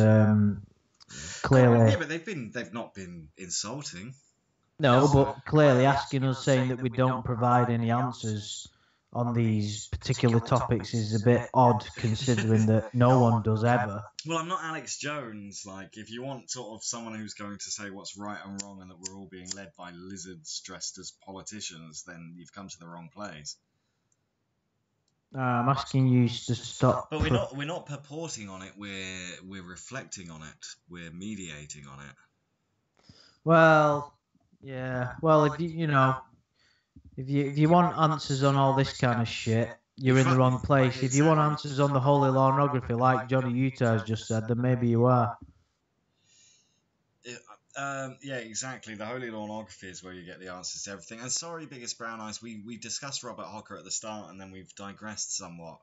clearly. Yeah, but they've not been insulting. No, but clearly asking us, saying that we don't provide any answers on these particular topics is a bit odd, considering that no one does ever. Well, I'm not Alex Jones. Like, if you want sort of someone who's going to say what's right and wrong and that we're all being led by lizards dressed as politicians, then you've come to the wrong place. I'm asking you to stop. But we're not purporting on it. We're reflecting on it. We're mediating on it. Well, yeah. Well, if you want answers on all this kind of shit, you're in the wrong place. If you want answers on the holy pornography, like Johnny Utah has just said, then maybe you are. Yeah, exactly. The holy pornography is where you get the answers to everything. And sorry, Biggest Brown Eyes, we discussed Robert Hocker at the start, and then we've digressed somewhat.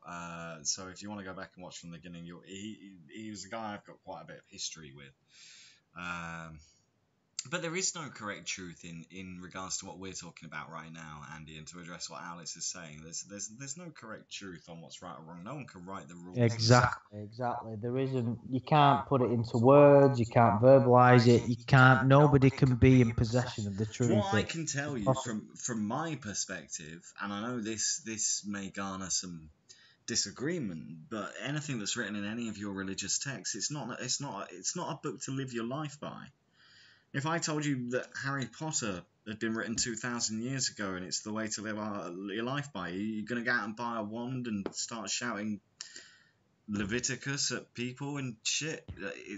So if you want to go back and watch from the beginning, he was a guy I've got quite a bit of history with. But there is no correct truth in regards to what we're talking about right now, Andy, and to address what Alice is saying. There's no correct truth on what's right or wrong. No one can write the rules. Exactly. There isn't. You can't put it into words. You can't verbalize it. You can't. Nobody can be in possession of the truth. What I can tell you from my perspective, and I know this may garner some disagreement, but anything that's written in any of your religious texts, it's not a book to live your life by. If I told you that Harry Potter had been written 2,000 years ago and it's the way to live your life by, are you going to go out and buy a wand and start shouting Leviticus at people and shit?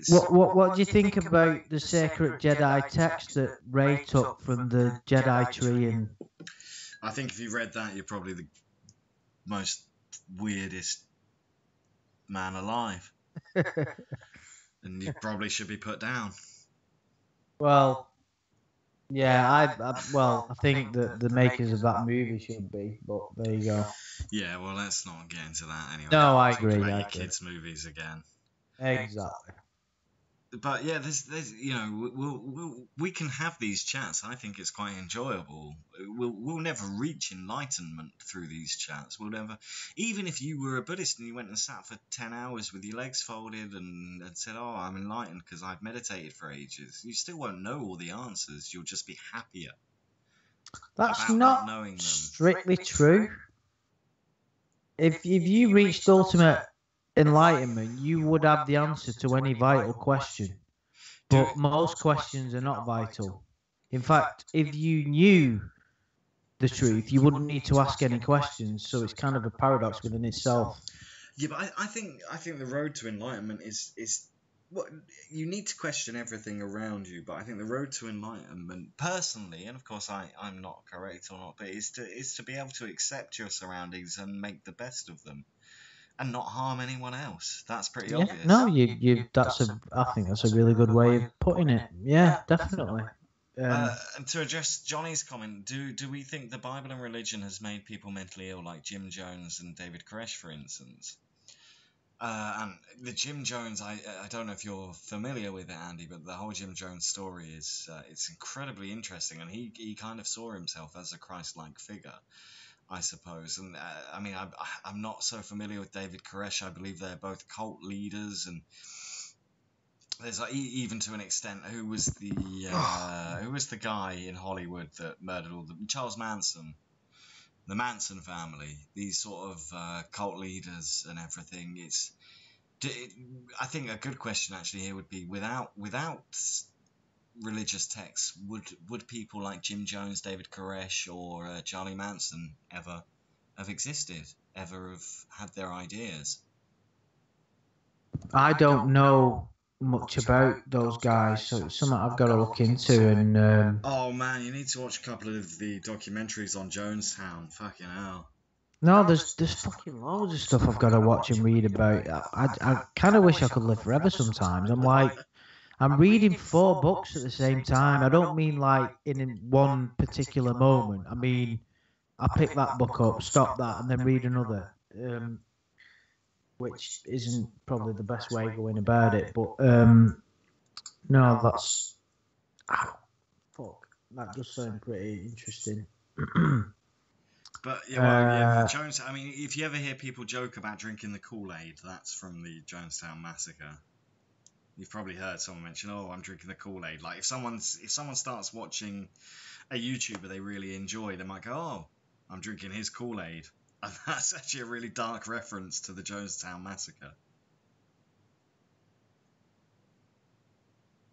What do you think about the sacred Jedi text that Rey took from the Jedi tree? And I think if you read that, you're probably the most weirdest man alive. And you probably should be put down. Well, yeah, I think that the makers of that movie should be, but there you go. Yeah, well, let's not get into that anyway. No, I agree. About your kids' movies again. Exactly. But yeah, there's we can have these chats. I think it's quite enjoyable. We'll never reach enlightenment through these chats. We'll never, even if you were a Buddhist and you went and sat for 10 hours with your legs folded and said, "Oh, I'm enlightened because I've meditated for ages," you still won't know all the answers. You'll just be happier. That's not knowing them. Strictly true. If you reached ultimate enlightenment, you would have the answer to any vital question. But most questions are not vital. In fact, if you knew the truth, you wouldn't need to ask any questions. So it's kind of a paradox within itself. Yeah, but I think the road to enlightenment is what you need to question everything around you. But I think the road to enlightenment, personally, and of course I'm not correct or not, but is to be able to accept your surroundings and make the best of them. And not harm anyone else. That's pretty obvious. No, I think that's a really good way of putting it. Yeah, definitely. And to address Johnny's comment, do we think the Bible and religion has made people mentally ill, like Jim Jones and David Koresh, for instance? And the Jim Jones, I don't know if you're familiar with it, Andy, but the whole Jim Jones story is it's incredibly interesting, and he kind of saw himself as a Christ-like figure, I suppose. And I mean, I'm not so familiar with David Koresh. I believe they're both cult leaders, and there's even to an extent, who was the guy in Hollywood that murdered all the Charles Manson, the Manson family, these sort of cult leaders and everything. I think a good question actually here would be, without religious texts, would people like Jim Jones, David Koresh, or Charlie Manson ever have existed, ever have had their ideas? I don't know much about those guys, so it's something I've got to look into. And oh man, you need to watch a couple of the documentaries on Jonestown. Fucking hell. No, there's fucking loads of stuff I've got to watch and read about. I kind of wish I could live forever sometimes. I'm reading 4 books at the same time. I don't mean like in one particular moment. I mean, I pick that book up, stop that, and then read another, which isn't probably the best way of going about it. But no, that's that does sound pretty interesting. But yeah, Jones. I mean, if you ever hear people joke about drinking the Kool-Aid, that's from the Jonestown massacre. You've probably heard someone mention, "Oh, I'm drinking the Kool-Aid." Like if someone starts watching a YouTuber they really enjoy, they might go, "Oh, I'm drinking his Kool-Aid," and that's actually a really dark reference to the Jonestown massacre.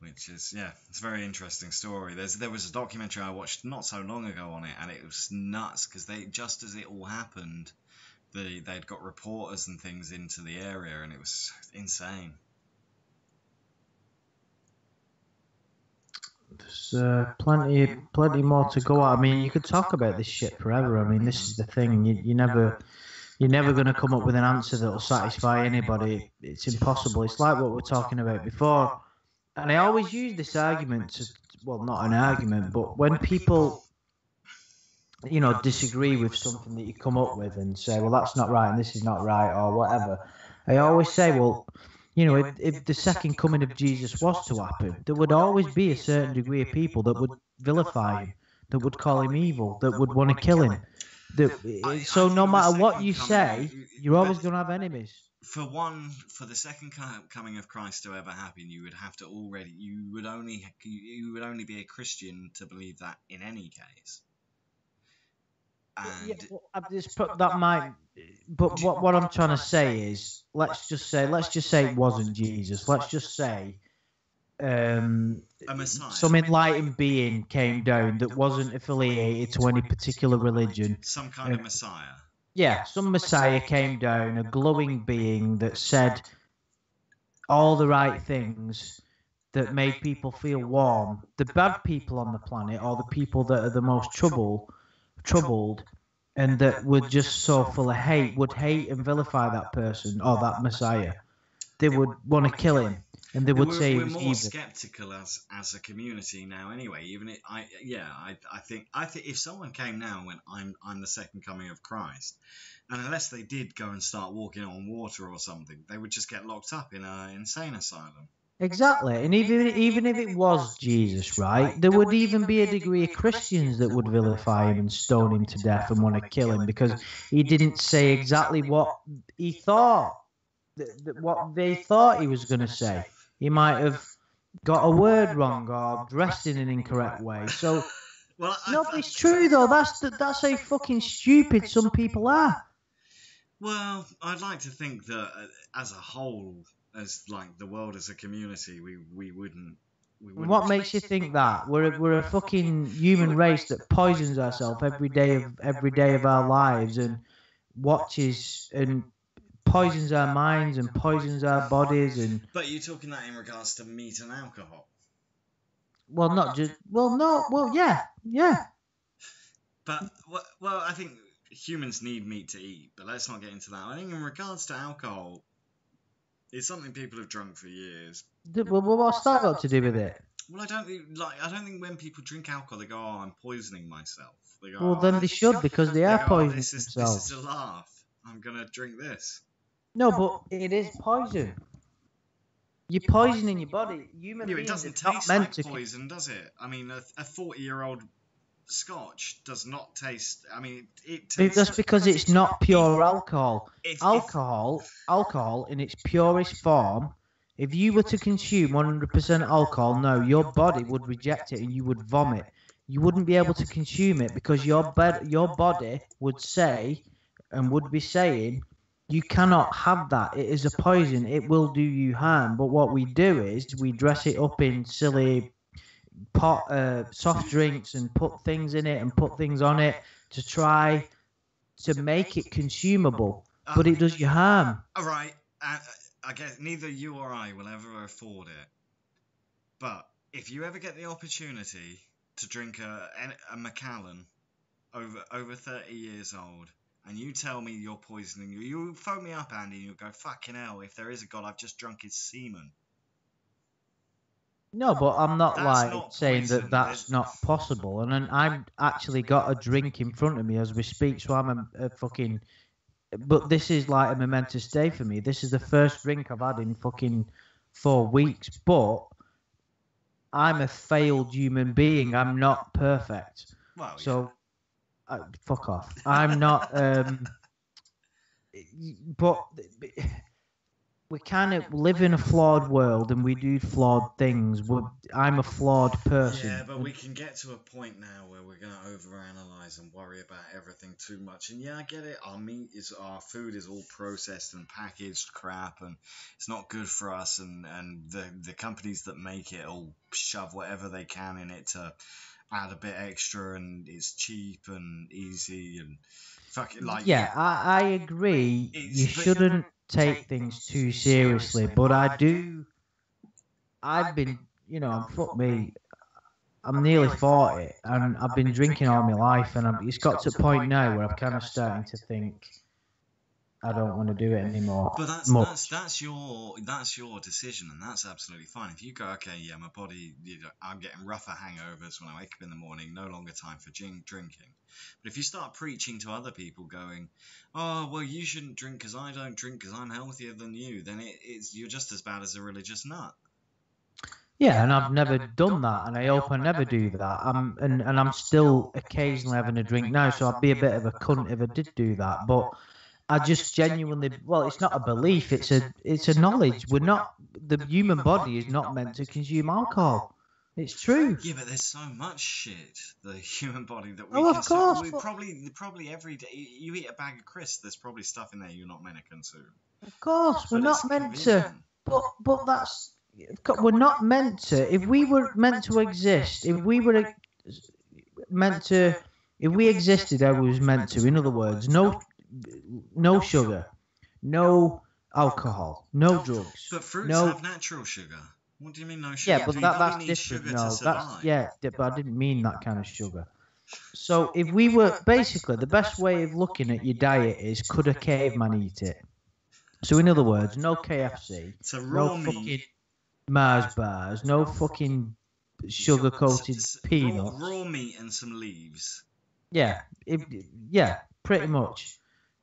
Which is, it's a very interesting story. There was a documentary I watched not so long ago on it, and it was nuts because just as it all happened, they'd got reporters and things into the area, and it was insane. There's plenty more to go at. I mean, you could talk about this shit forever. I mean, this is the thing. You're never going to come up with an answer that will satisfy anybody. It's impossible. It's like what we were talking about before. And I always use this argument well, not an argument, but when people, disagree with something that you come up with and say, well, that's not right and this is not right or whatever, I always say, well, if the second coming of Jesus was to happen, there would always be a certain degree of people that would vilify him, that would call him evil, that would want to kill him. So no matter what you say, you're always going to have enemies. For the second coming of Christ to ever happen, you would only be a Christian to believe that in any case. And that might. But what I'm trying to say is, let's just say it wasn't Jesus. Let's just say a Messiah, some enlightened being came down that wasn't affiliated to any particular religion. some kind of Messiah. Yeah, some Messiah came down, a glowing being that said all the right things that made people feel warm. The bad people on the planet, or the people that are the most troubled, and that were just so full of hate, would hate and vilify that person or that Messiah. They would want to kill him, and they would say we're he was more evil. skeptical as a community now. Anyway, even I think if someone came now and went, I'm the second coming of Christ, and unless they did go and start walking on water or something, they would just get locked up in an insane asylum. Exactly, and even if it was Jesus, right, there would even be a degree of Christians that would vilify him and stone him to death and want to kill him because he didn't say exactly what he thought, what they thought he was going to say. He might have got a word wrong or dressed in an incorrect way. So, well, no, but it's true though. That's how fucking stupid some people are. Well, I'd like to think that as a whole, as like the world as a community, we wouldn't. What makes you think that we're a fucking human race that poisons ourselves every day of our lives and watches and poisons our minds and poisons our bodies and. But you're talking that in regards to meat and alcohol. Well, not just. Well, no. Well, yeah. But well, I think humans need meat to eat. But let's not get into that. I think in regards to alcohol, it's something people have drunk for years. Well, what's that got to do with it? Well, I don't think when people drink alcohol they go, "Oh, I'm poisoning myself." They go, well, then they should because they are poisoning themselves. This is a laugh. I'm gonna drink this. No, but it is poison. You're poisoning your body. Human beings, it doesn't taste like poison, does it? I mean, a 40-year-old Scotch does not taste. I mean, it tastes. That's because it's not pure alcohol. Alcohol in its purest form. If you were to consume 100% alcohol, no, your body would reject it and you would vomit. You wouldn't be able to consume it because your body would say and would be saying, you cannot have that. It is a poison. It will do you harm. But what we do is we dress it up in silly soft drinks and put things in it and put things on it to try to make it consumable. But it does you harm. All right. I guess neither you or I will ever afford it. But if you ever get the opportunity to drink a Macallan over 30 years old, and you tell me you're poisoning you phone me up, Andy, and you'll go, fucking hell, if there is a God, I've just drunk his semen. No, but I'm not saying that that's not possible. And I've actually got a drink in front of me as we speak, so I'm a fucking... But this is like a momentous day for me. This is the first drink I've had in fucking 4 weeks. But I'm a failed human being. I'm not perfect. Well, so... fuck off. I'm not. But we kind of live in a flawed world, and we do flawed things. I'm a flawed person. Yeah, but we can get to a point now where we're going to overanalyze and worry about everything too much. And yeah, I get it. Our food is all processed and packaged crap, and it's not good for us. And the companies that make it all shove whatever they can in it to add a bit extra, and it's cheap and easy and fucking like. Yeah, I agree. You shouldn't take things too seriously, but I've been, fuck me, I'm nearly 40 and I've been drinking all my life, and it's got to a point now where I'm kind of starting to think I don't want to do it anymore. But that's your decision, and that's absolutely fine. If you go, okay, yeah, my body, I'm getting rougher hangovers when I wake up in the morning, no longer time for drinking. But if you start preaching to other people, going, oh, well, you shouldn't drink because I don't drink because I'm healthier than you, then you're just as bad as a religious nut. Yeah, and I've never done that, and I hope I never do that. I'm still occasionally having a drink now, so I'd be a bit of a cunt if I did do that. But I just genuinely, well, it's not a belief, it's a knowledge. The human body is not meant to consume alcohol. It's true. Yeah, but there's so much shit, the human body, that we Oh, of consume. course. We probably every day, you eat a bag of crisps, there's probably stuff in there you're not meant to consume. Of course, we're But not it's meant to. convenient. But that's we're not meant to. If we were meant to exist, if we were meant to, if we existed as we was meant to, in other words, no sugar, no alcohol, no drugs. But fruits no, have natural sugar. What do you mean no sugar? Yeah, but Your that's body needs different. sugar No, to survive. but I didn't mean that kind of sugar. So if we were basically the best way of looking at your diet is, could a caveman eat it? So in other words, no KFC, So no raw fucking meat, Mars bars, no fucking sugar-coated peanuts. raw meat and some leaves. Yeah, pretty much.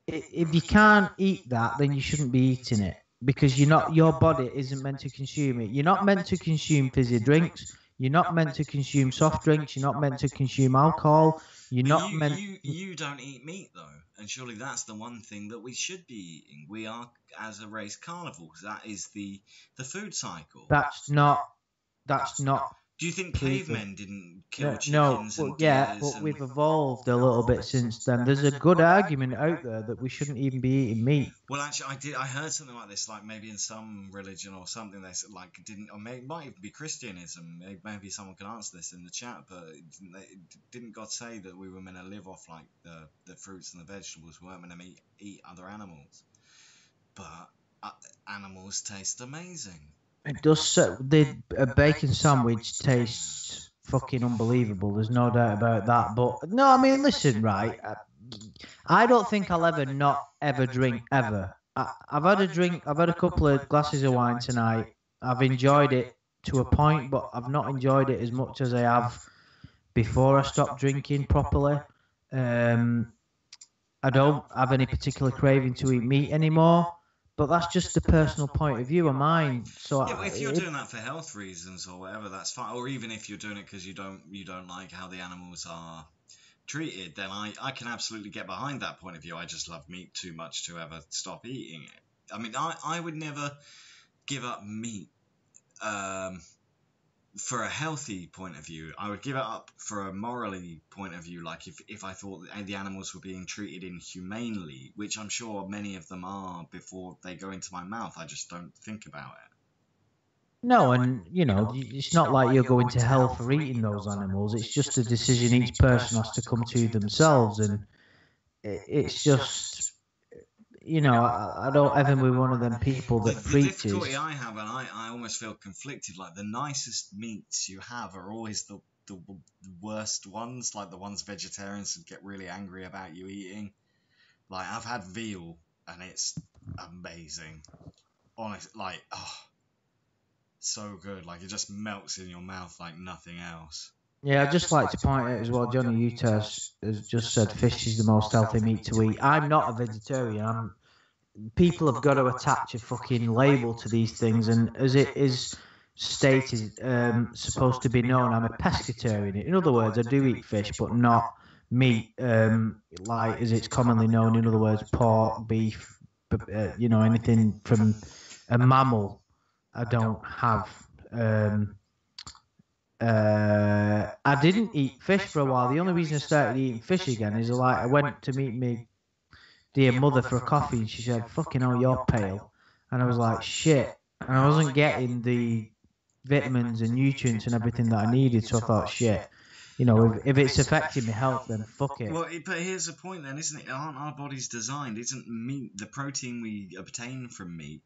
If you can't eat that, then you shouldn't be eating it, because your body isn't meant to consume it. You're not meant to consume fizzy drinks. You're not meant to consume soft drinks. You're not meant to consume alcohol. You're not meant. You don't eat meat though, and surely that's the one thing that we should be eating. We are, as a race, carnivores. That is the food cycle. That's not. Do you think cavemen didn't kill chickens? No, but we've evolved a little bit since then. There's a good argument out there that we shouldn't even be eating meat. Well, actually, I heard something like this, like maybe in some religion or something. They said, like, didn't, or maybe it might even be Christianism. Maybe someone can answer this in the chat. But didn't God say that we were meant to live off like the fruits and the vegetables? We weren't meant to eat other animals. But animals taste amazing. It does. A bacon sandwich tastes fucking unbelievable. There's no doubt about that. But no, I mean, listen, right? I don't think I'll ever drink ever. I've had a drink. I've had a couple of glasses of wine tonight. I've enjoyed it to a point, but I've not enjoyed it as much as I have before I stopped drinking properly. I don't have any particular craving to eat meat anymore. But that's just the personal point of view of mine. So yeah, but if you're doing that for health reasons or whatever, that's fine. Or even if you're doing it because you don't like how the animals are treated, then I can absolutely get behind that point of view. I just love meat too much to ever stop eating it. I mean, I would never give up meat for a healthy point of view. I would give it up for a morally point of view, like if I thought the animals were being treated inhumanely, which I'm sure many of them are before they go into my mouth. I just don't think about it. No, and it's not like you're going to hell for eating those animals. It's just a decision each person has to come to themselves, and it's just I don't ever be one of them people that preaches. The difficulty I have, and I almost feel conflicted, like the nicest meats you have are always the worst ones, like the ones vegetarians get really angry about you eating. Like, I've had veal, and it's amazing. Honest, like, so good. Like, it just melts in your mouth like nothing else. Yeah, I'd just like to point out as well, Johnny Utah has just said fish is the most healthy meat to eat. I'm not a vegetarian. People have got to attach a fucking label to these things, and as it is stated, supposed to be known, I'm a pescatarian. In other words, I do eat fish, but not meat, like as it's commonly known. In other words, pork, beef, anything from a mammal, I don't have. I didn't eat fish for a while. The only reason I started eating fish again is I went to meet me dear mother for a coffee, and she said, "Fucking hell, you're pale," and I was like, "Shit," and I wasn't getting the vitamins and nutrients and everything that I needed. So I thought, "Shit, if it's affecting my health, then fuck it." Well, but here's the point, then, isn't it? Aren't our bodies designed? Isn't meat, the protein we obtain from meat,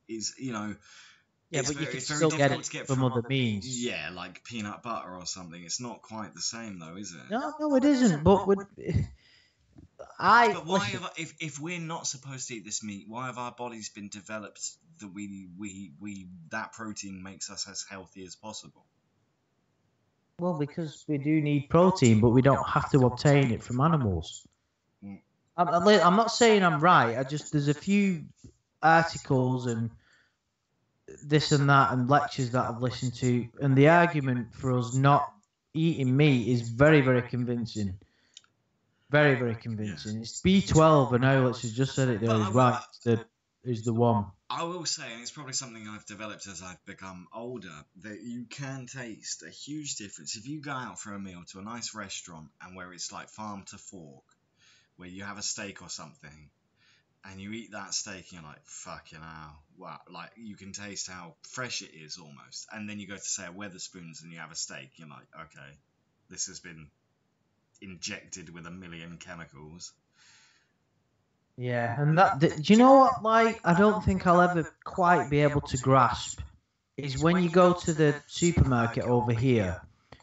is Yeah, but you can still get it from other means. Yeah, like peanut butter or something. It's not quite the same, though, is it? No, it isn't. But why if we're not supposed to eat this meat, why have our bodies been developed that that protein makes us as healthy as possible? Well, because we do need protein, but we don't have to obtain it from animals. I'm not saying I'm right. There's a few articles and this and that and lectures that I've listened to, and the argument for us not eating meat is very, very convincing. Very, very convincing. It's B12, and Alex has just said it there. Is right. Is the one. I will say, and it's probably something I've developed as I've become older, that you can taste a huge difference if you go out for a meal to a nice restaurant and where it's like farm to fork, where you have a steak or something, and you eat that steak and you're like, fucking hell, wow, like you can taste how fresh it is almost. And then you go to say a Wetherspoons and you have a steak, you're like, okay, this has been injected with a million chemicals. Yeah, and do you know what? Like, I don't think I'll ever quite be able to grasp is when you go to the supermarket over here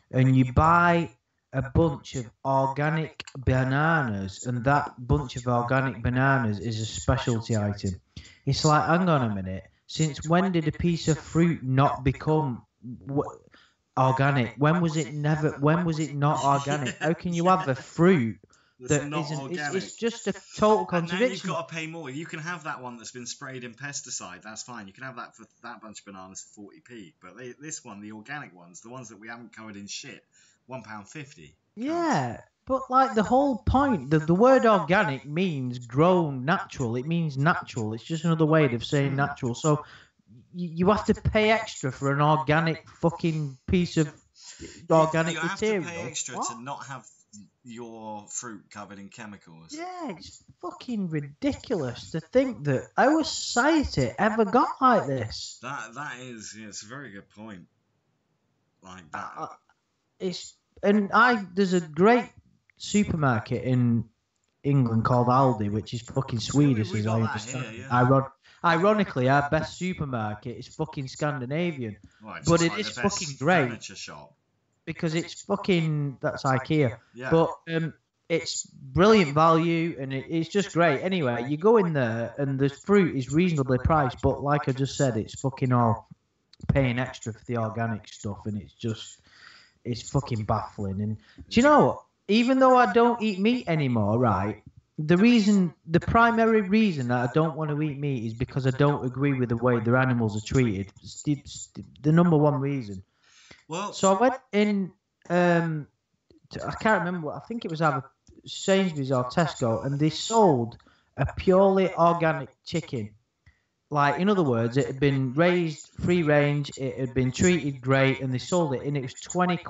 and you buy a bunch of organic bananas, and that bunch of organic bananas is a specialty item. It's like, hang on a minute, since when did a piece of fruit not become organic? When was it never? When was it not organic? How can you have a fruit that not isn't? organic. It's just a total contradiction. And now you've got to pay more. You can have that one that's been sprayed in pesticide. That's fine. You can have that for that bunch of bananas for 40p. But this one, the organic ones, the ones that we haven't covered in shit, £1.50. Yeah, but like the whole point, the word organic means grown natural. It means natural. It's just another way of saying natural. So you have to pay extra for an organic fucking piece of organic material. You have to pay extra to not have your fruit covered in chemicals. Yeah, it's fucking ridiculous to think that our society ever got like this. That is, yeah, it's a very good point. Like that. There's a great supermarket in England called Aldi, which is fucking Swedish, as I understand. Yeah. Ironically, our best supermarket is fucking Scandinavian, but it is fucking great. Furniture shop. Because it's fucking, that's IKEA. Yeah. But it's brilliant value and it's just great. Anyway, you go in there and the fruit is reasonably priced, but like I just said, it's fucking all paying extra for the organic stuff, and it's fucking baffling. And do you know what? Even though I don't eat meat anymore, right? The primary reason that I don't want to eat meat is because I don't agree with the way their animals are treated. It's the number one reason. Well, so I went in. I can't remember. I think it was either Sainsbury's or Tesco, and they sold a purely organic chicken. Like, in other words, it had been raised free range. It had been treated great, and they sold it, and it was £20,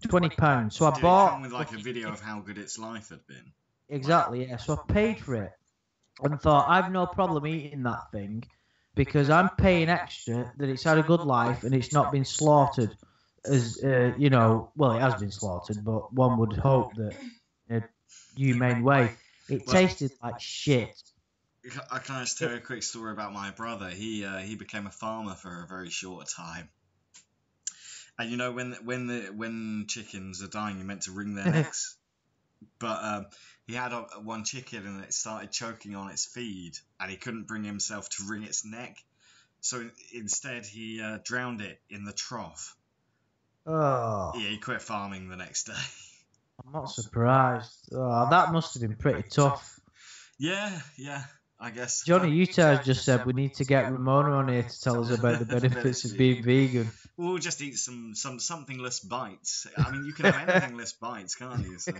£20. So I bought. It come with like a video of how good its life had been. Exactly. Yeah. So I paid for it, and thought I've no problem eating that thing because I'm paying extra that it's had a good life and it's not been slaughtered. As well, it has been slaughtered, but one would hope that in a humane way. It tasted like shit. I can just tell you a quick story about my brother. He became a farmer for a very short time, and you know when chickens are dying, you're meant to wring their necks, but he had one chicken and it started choking on its feed, and he couldn't bring himself to wring its neck, so instead he drowned it in the trough. Oh. Yeah, he quit farming the next day. I'm not surprised. Oh, that must have been pretty tough. Yeah, I guess. Johnny Utah just said we need to get Ramona on here to tell us about the benefits of being vegan. We'll just eat something less bites. I mean, you can have anything less bites, can't you? So.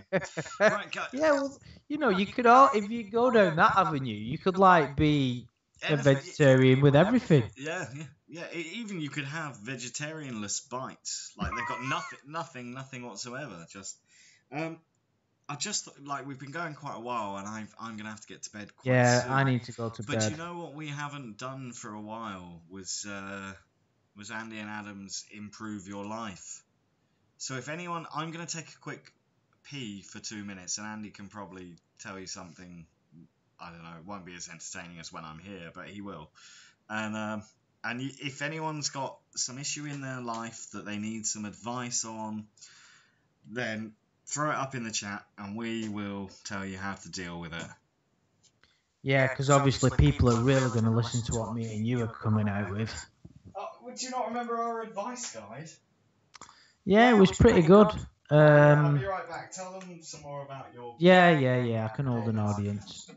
Right, yeah, well, you could if you go down that avenue, you could be a vegetarian with everything. Yeah. Even you could have vegetarianless bites. Like they've got nothing whatsoever. I just we've been going quite a while, and I'm gonna have to get to bed quite soon. I need to go to bed. But you know what we haven't done for a while was Andy and Adam's Improve Your Life. So if anyone, I'm gonna take a quick pee for 2 minutes, and Andy can probably tell you something. I don't know. It won't be as entertaining as when I'm here, but he will. And if anyone's got some issue in their life that they need some advice on, then throw it up in the chat and we will tell you how to deal with it. Yeah, because obviously people are really going to listen to what me and you are coming out with. Do you not remember our advice guide? Yeah, it was pretty good. I'll be right back. Tell them some more about your... Yeah, I can hold an audience.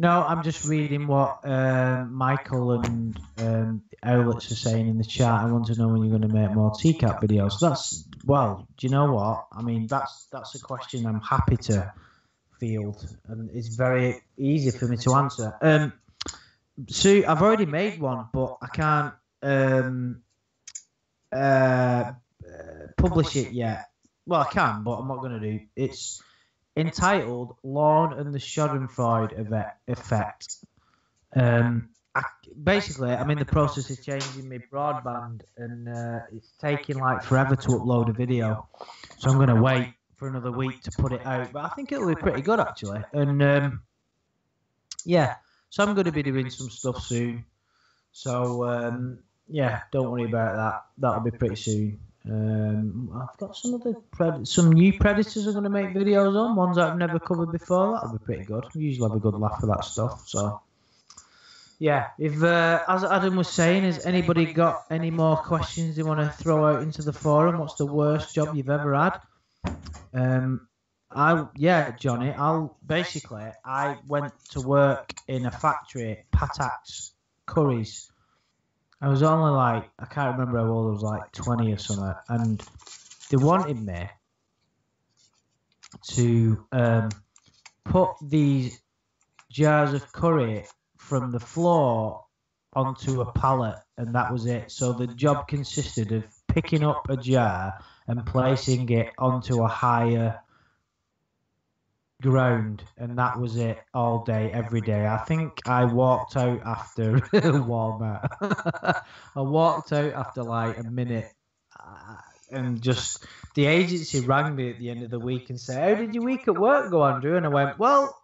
No, I'm just reading what Michael and Owlets are saying in the chat. I want to know when you're going to make more TCAP videos. Do you know what? I mean, that's a question I'm happy to field, and it's very easy for me to answer. So I've already made one, but I can't uh, publish it yet. Well, I can, but I'm not going to do. It's entitled "Lawn and the Schadenfreude Effect." I, basically, I'm in the process of changing my broadband, and it's taking like forever to upload a video. So I'm going to wait for another week to put it out. But I think it'll be pretty good actually. And yeah, so I'm going to be doing some stuff soon. So yeah, don't worry about that. That'll be pretty soon. I've got some new predators I'm going to make videos on. Ones that I've never covered before. That'll be pretty good. I usually have a good laugh for that stuff. So. Yeah, if as Adam was saying, has anybody got any more questions they want to throw out into the forum? What's the worst job you've ever had? Johnny. I went to work in a factory, Patak's Curries. I was only like, I can't remember how old I was, like 20 or something, and they wanted me to put these jars of curry from the floor onto a pallet, and that was it. So the job consisted of picking up a jar and placing it onto a higher ground, and that was it all day, every day. I think I walked out after Walmart. I walked out after like a minute, and just the agency rang me at the end of the week and said, "How did your week at work go, Andrew?" And I went, "Well,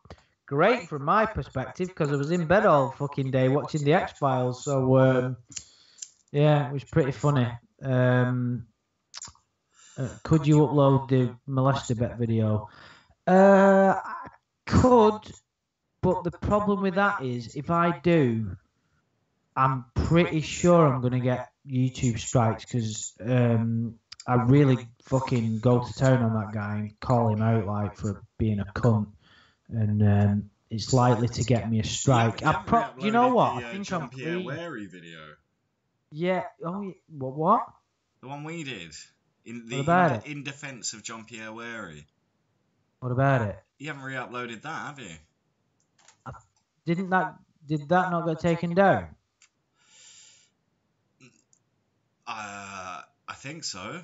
great from my perspective because I was in bed all fucking day watching the X-Files." So yeah, it was pretty funny. Could you upload the molester bet video? I could, but the problem with that is if I do, I'm pretty sure I'm going to get YouTube strikes because I really fucking go to town on that guy and call him out like for being a cunt. And it's likely to get me a strike. You know what? I think I'm clean. Wary video. Yeah. Oh, what? The one we did in defense of Jean-Pierre Wary. What about it? You haven't re-uploaded that, have you? Did that not get taken down? I think so.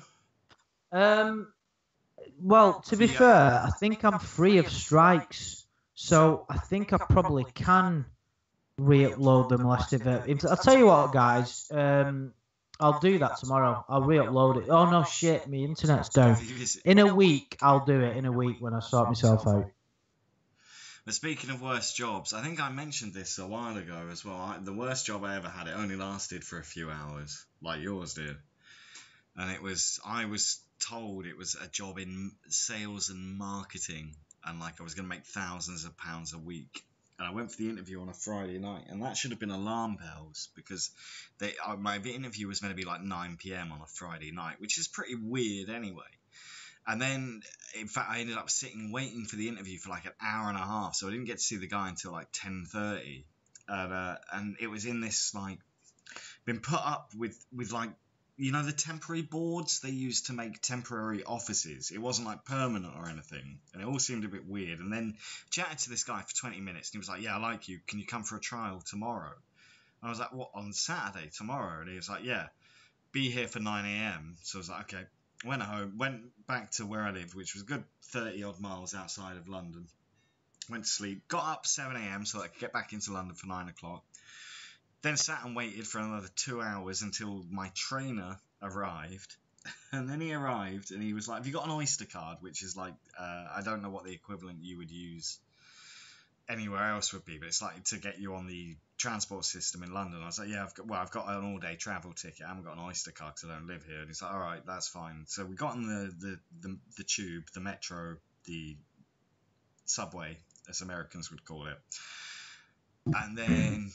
Well, to be fair, I think I'm free of strikes, so I think I probably can re-upload the molester. I'll tell you what, guys. I'll do that tomorrow. I'll re-upload it. Oh no, shit! My internet's down. In a week, I'll do it. In a week when I sort myself out. But speaking of worst jobs, I think I mentioned this a while ago as well. The worst job I ever had, it only lasted for a few hours, like yours did. And I was told it was a job in sales and marketing, and like I was going to make thousands of pounds a week. And I went for the interview on a Friday night, and that should have been alarm bells because my interview was meant to be like 9 p.m. on a Friday night, which is pretty weird anyway. And then, in fact, I ended up waiting for the interview for like an hour and a half, so I didn't get to see the guy until like 10:30. And it was in this like been put up with like, you know, the temporary boards they use to make temporary offices. It wasn't like permanent or anything, and it all seemed a bit weird. And then chatted to this guy for 20 minutes, and he was like, "Yeah, I like you. Can you come for a trial tomorrow?" And I was like, "What, on Saturday tomorrow?" And he was like, "Yeah, be here for 9 a.m." So I was like, "Okay." Went home, went back to where I live, which was a good 30 odd miles outside of London. Went to sleep, got up 7 a.m. so that I could get back into London for 9 o'clock. Then sat and waited for another 2 hours until my trainer arrived. And then he arrived and he was like, "Have you got an Oyster card?" Which is like, I don't know what the equivalent you would use anywhere else would be, but it's like to get you on the transport system in London. I was like, "Yeah, I've got an all-day travel ticket. I haven't got an Oyster card because I don't live here." And he's like, "All right, that's fine." So we got on the tube, the metro, the subway, as Americans would call it, and then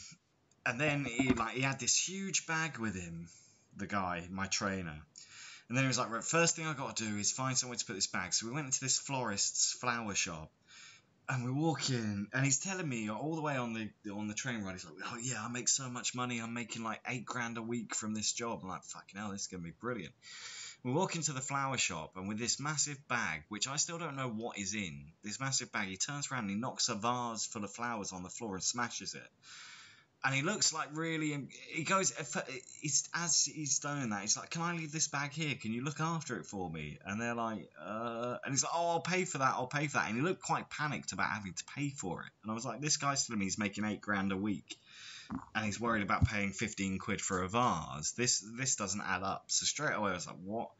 he had this huge bag with him, the guy, my trainer. And then he was like, "Right, first thing I got to do is find somewhere to put this bag." So we went into this florist's flower shop. And we walk in, and he's telling me all the way on the train ride, he's like, "Oh yeah, I make so much money. I'm making like $8,000 a week from this job." I'm like, "Fucking hell, this is gonna be brilliant." We walk into the flower shop, and with this massive bag, which I still don't know what is in this massive bag, he turns around and he knocks a vase full of flowers on the floor and smashes it. And he looks like really. He goes. As he's doing that, he's like, "Can I leave this bag here? Can you look after it for me?" And they're like, And he's like, "Oh, I'll pay for that. I'll pay for that." And he looked quite panicked about having to pay for it. And I was like, "This guy's telling me he's making $8,000 a week, and he's worried about paying 15 quid for a vase. This doesn't add up." So straight away I was like, "What?"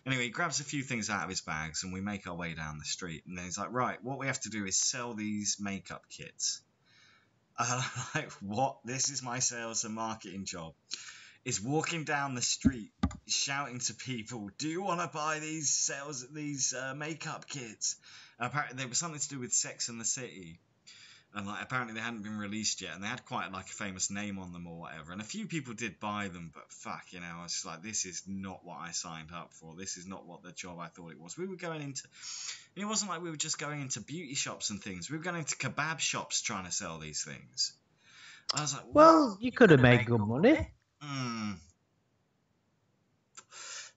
Anyway, he grabs a few things out of his bags, and we make our way down the street. And then he's like, "Right, what we have to do is sell these makeup kits." And I'm like, "What? This is my sales and marketing job. Is walking down the street shouting to people, 'Do you want to buy these makeup kits?'" And apparently there was something to do with Sex and the City, and like apparently they hadn't been released yet, and they had quite like a famous name on them or whatever. And a few people did buy them, but fuck, I was just like, this is not what I signed up for. This is not what the job I thought it was. We were going into. It wasn't like we were just going into beauty shops and things. We were going into kebab shops trying to sell these things. I was like, well, you could have made good money.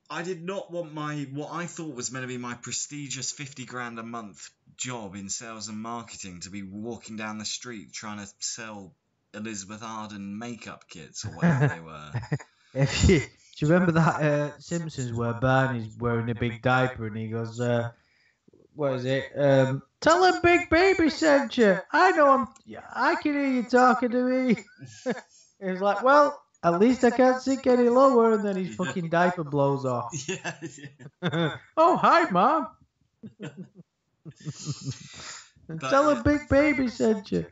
I did not want what I thought was meant to be my prestigious $50,000 a month job in sales and marketing to be walking down the street trying to sell Elizabeth Arden makeup kits or whatever they were. Do you remember that Simpsons where Barney's wearing a big diaper and he goes, what is it? Tell him Big Baby sent you. I can hear you talking to me. He's like, well, at least I can't sink any lower. And then his fucking diaper blows off. Yeah. Oh, hi, Mom. Tell him Big Baby sent you.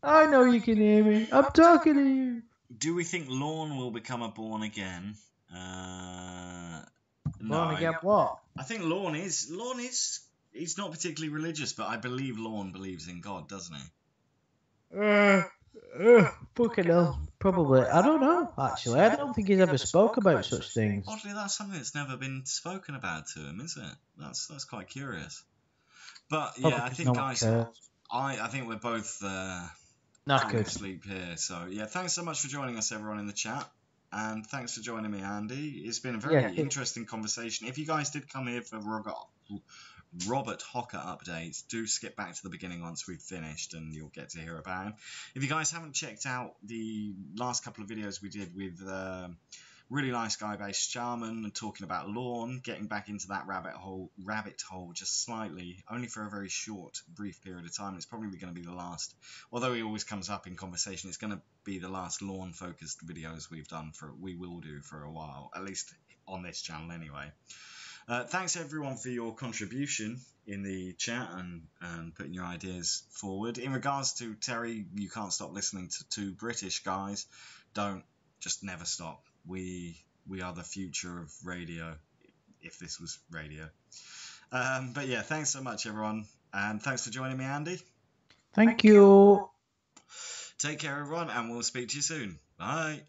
I know you can hear me. I'm talking to you. Do we think Lorne will become a born again? Born again what? I think Lorne is. He's not particularly religious, but I believe Lorne believes in God, doesn't he? Fucking hell. Probably. I don't know, actually. I don't think he's ever spoke about such things. Oddly, that's something that's never been spoken about to him, is it? That's quite curious. But yeah, I think, guys, I think we're both falling asleep here. So yeah, thanks so much for joining us, everyone in the chat. And thanks for joining me, Andy. It's been a very interesting conversation. If you guys did come here for Robert Hocker updates, do skip back to the beginning once we've finished and you'll get to hear about him. If you guys haven't checked out the last couple of videos we did with really nice guy based shaman and talking about Lorne, getting back into that rabbit hole just slightly, only for a very short, brief period of time. It's probably going to be the last, although he always comes up in conversation, it's going to be the last Lorne focused videos we will do for a while, at least on this channel anyway. Thanks everyone for your contribution in the chat and putting your ideas forward. In regards to Terry, you can't stop listening to two British guys. Just never stop. We are the future of radio, if this was radio. But yeah, thanks so much everyone, and thanks for joining me, Andy. Thank you. Take care everyone, and we'll speak to you soon. Bye.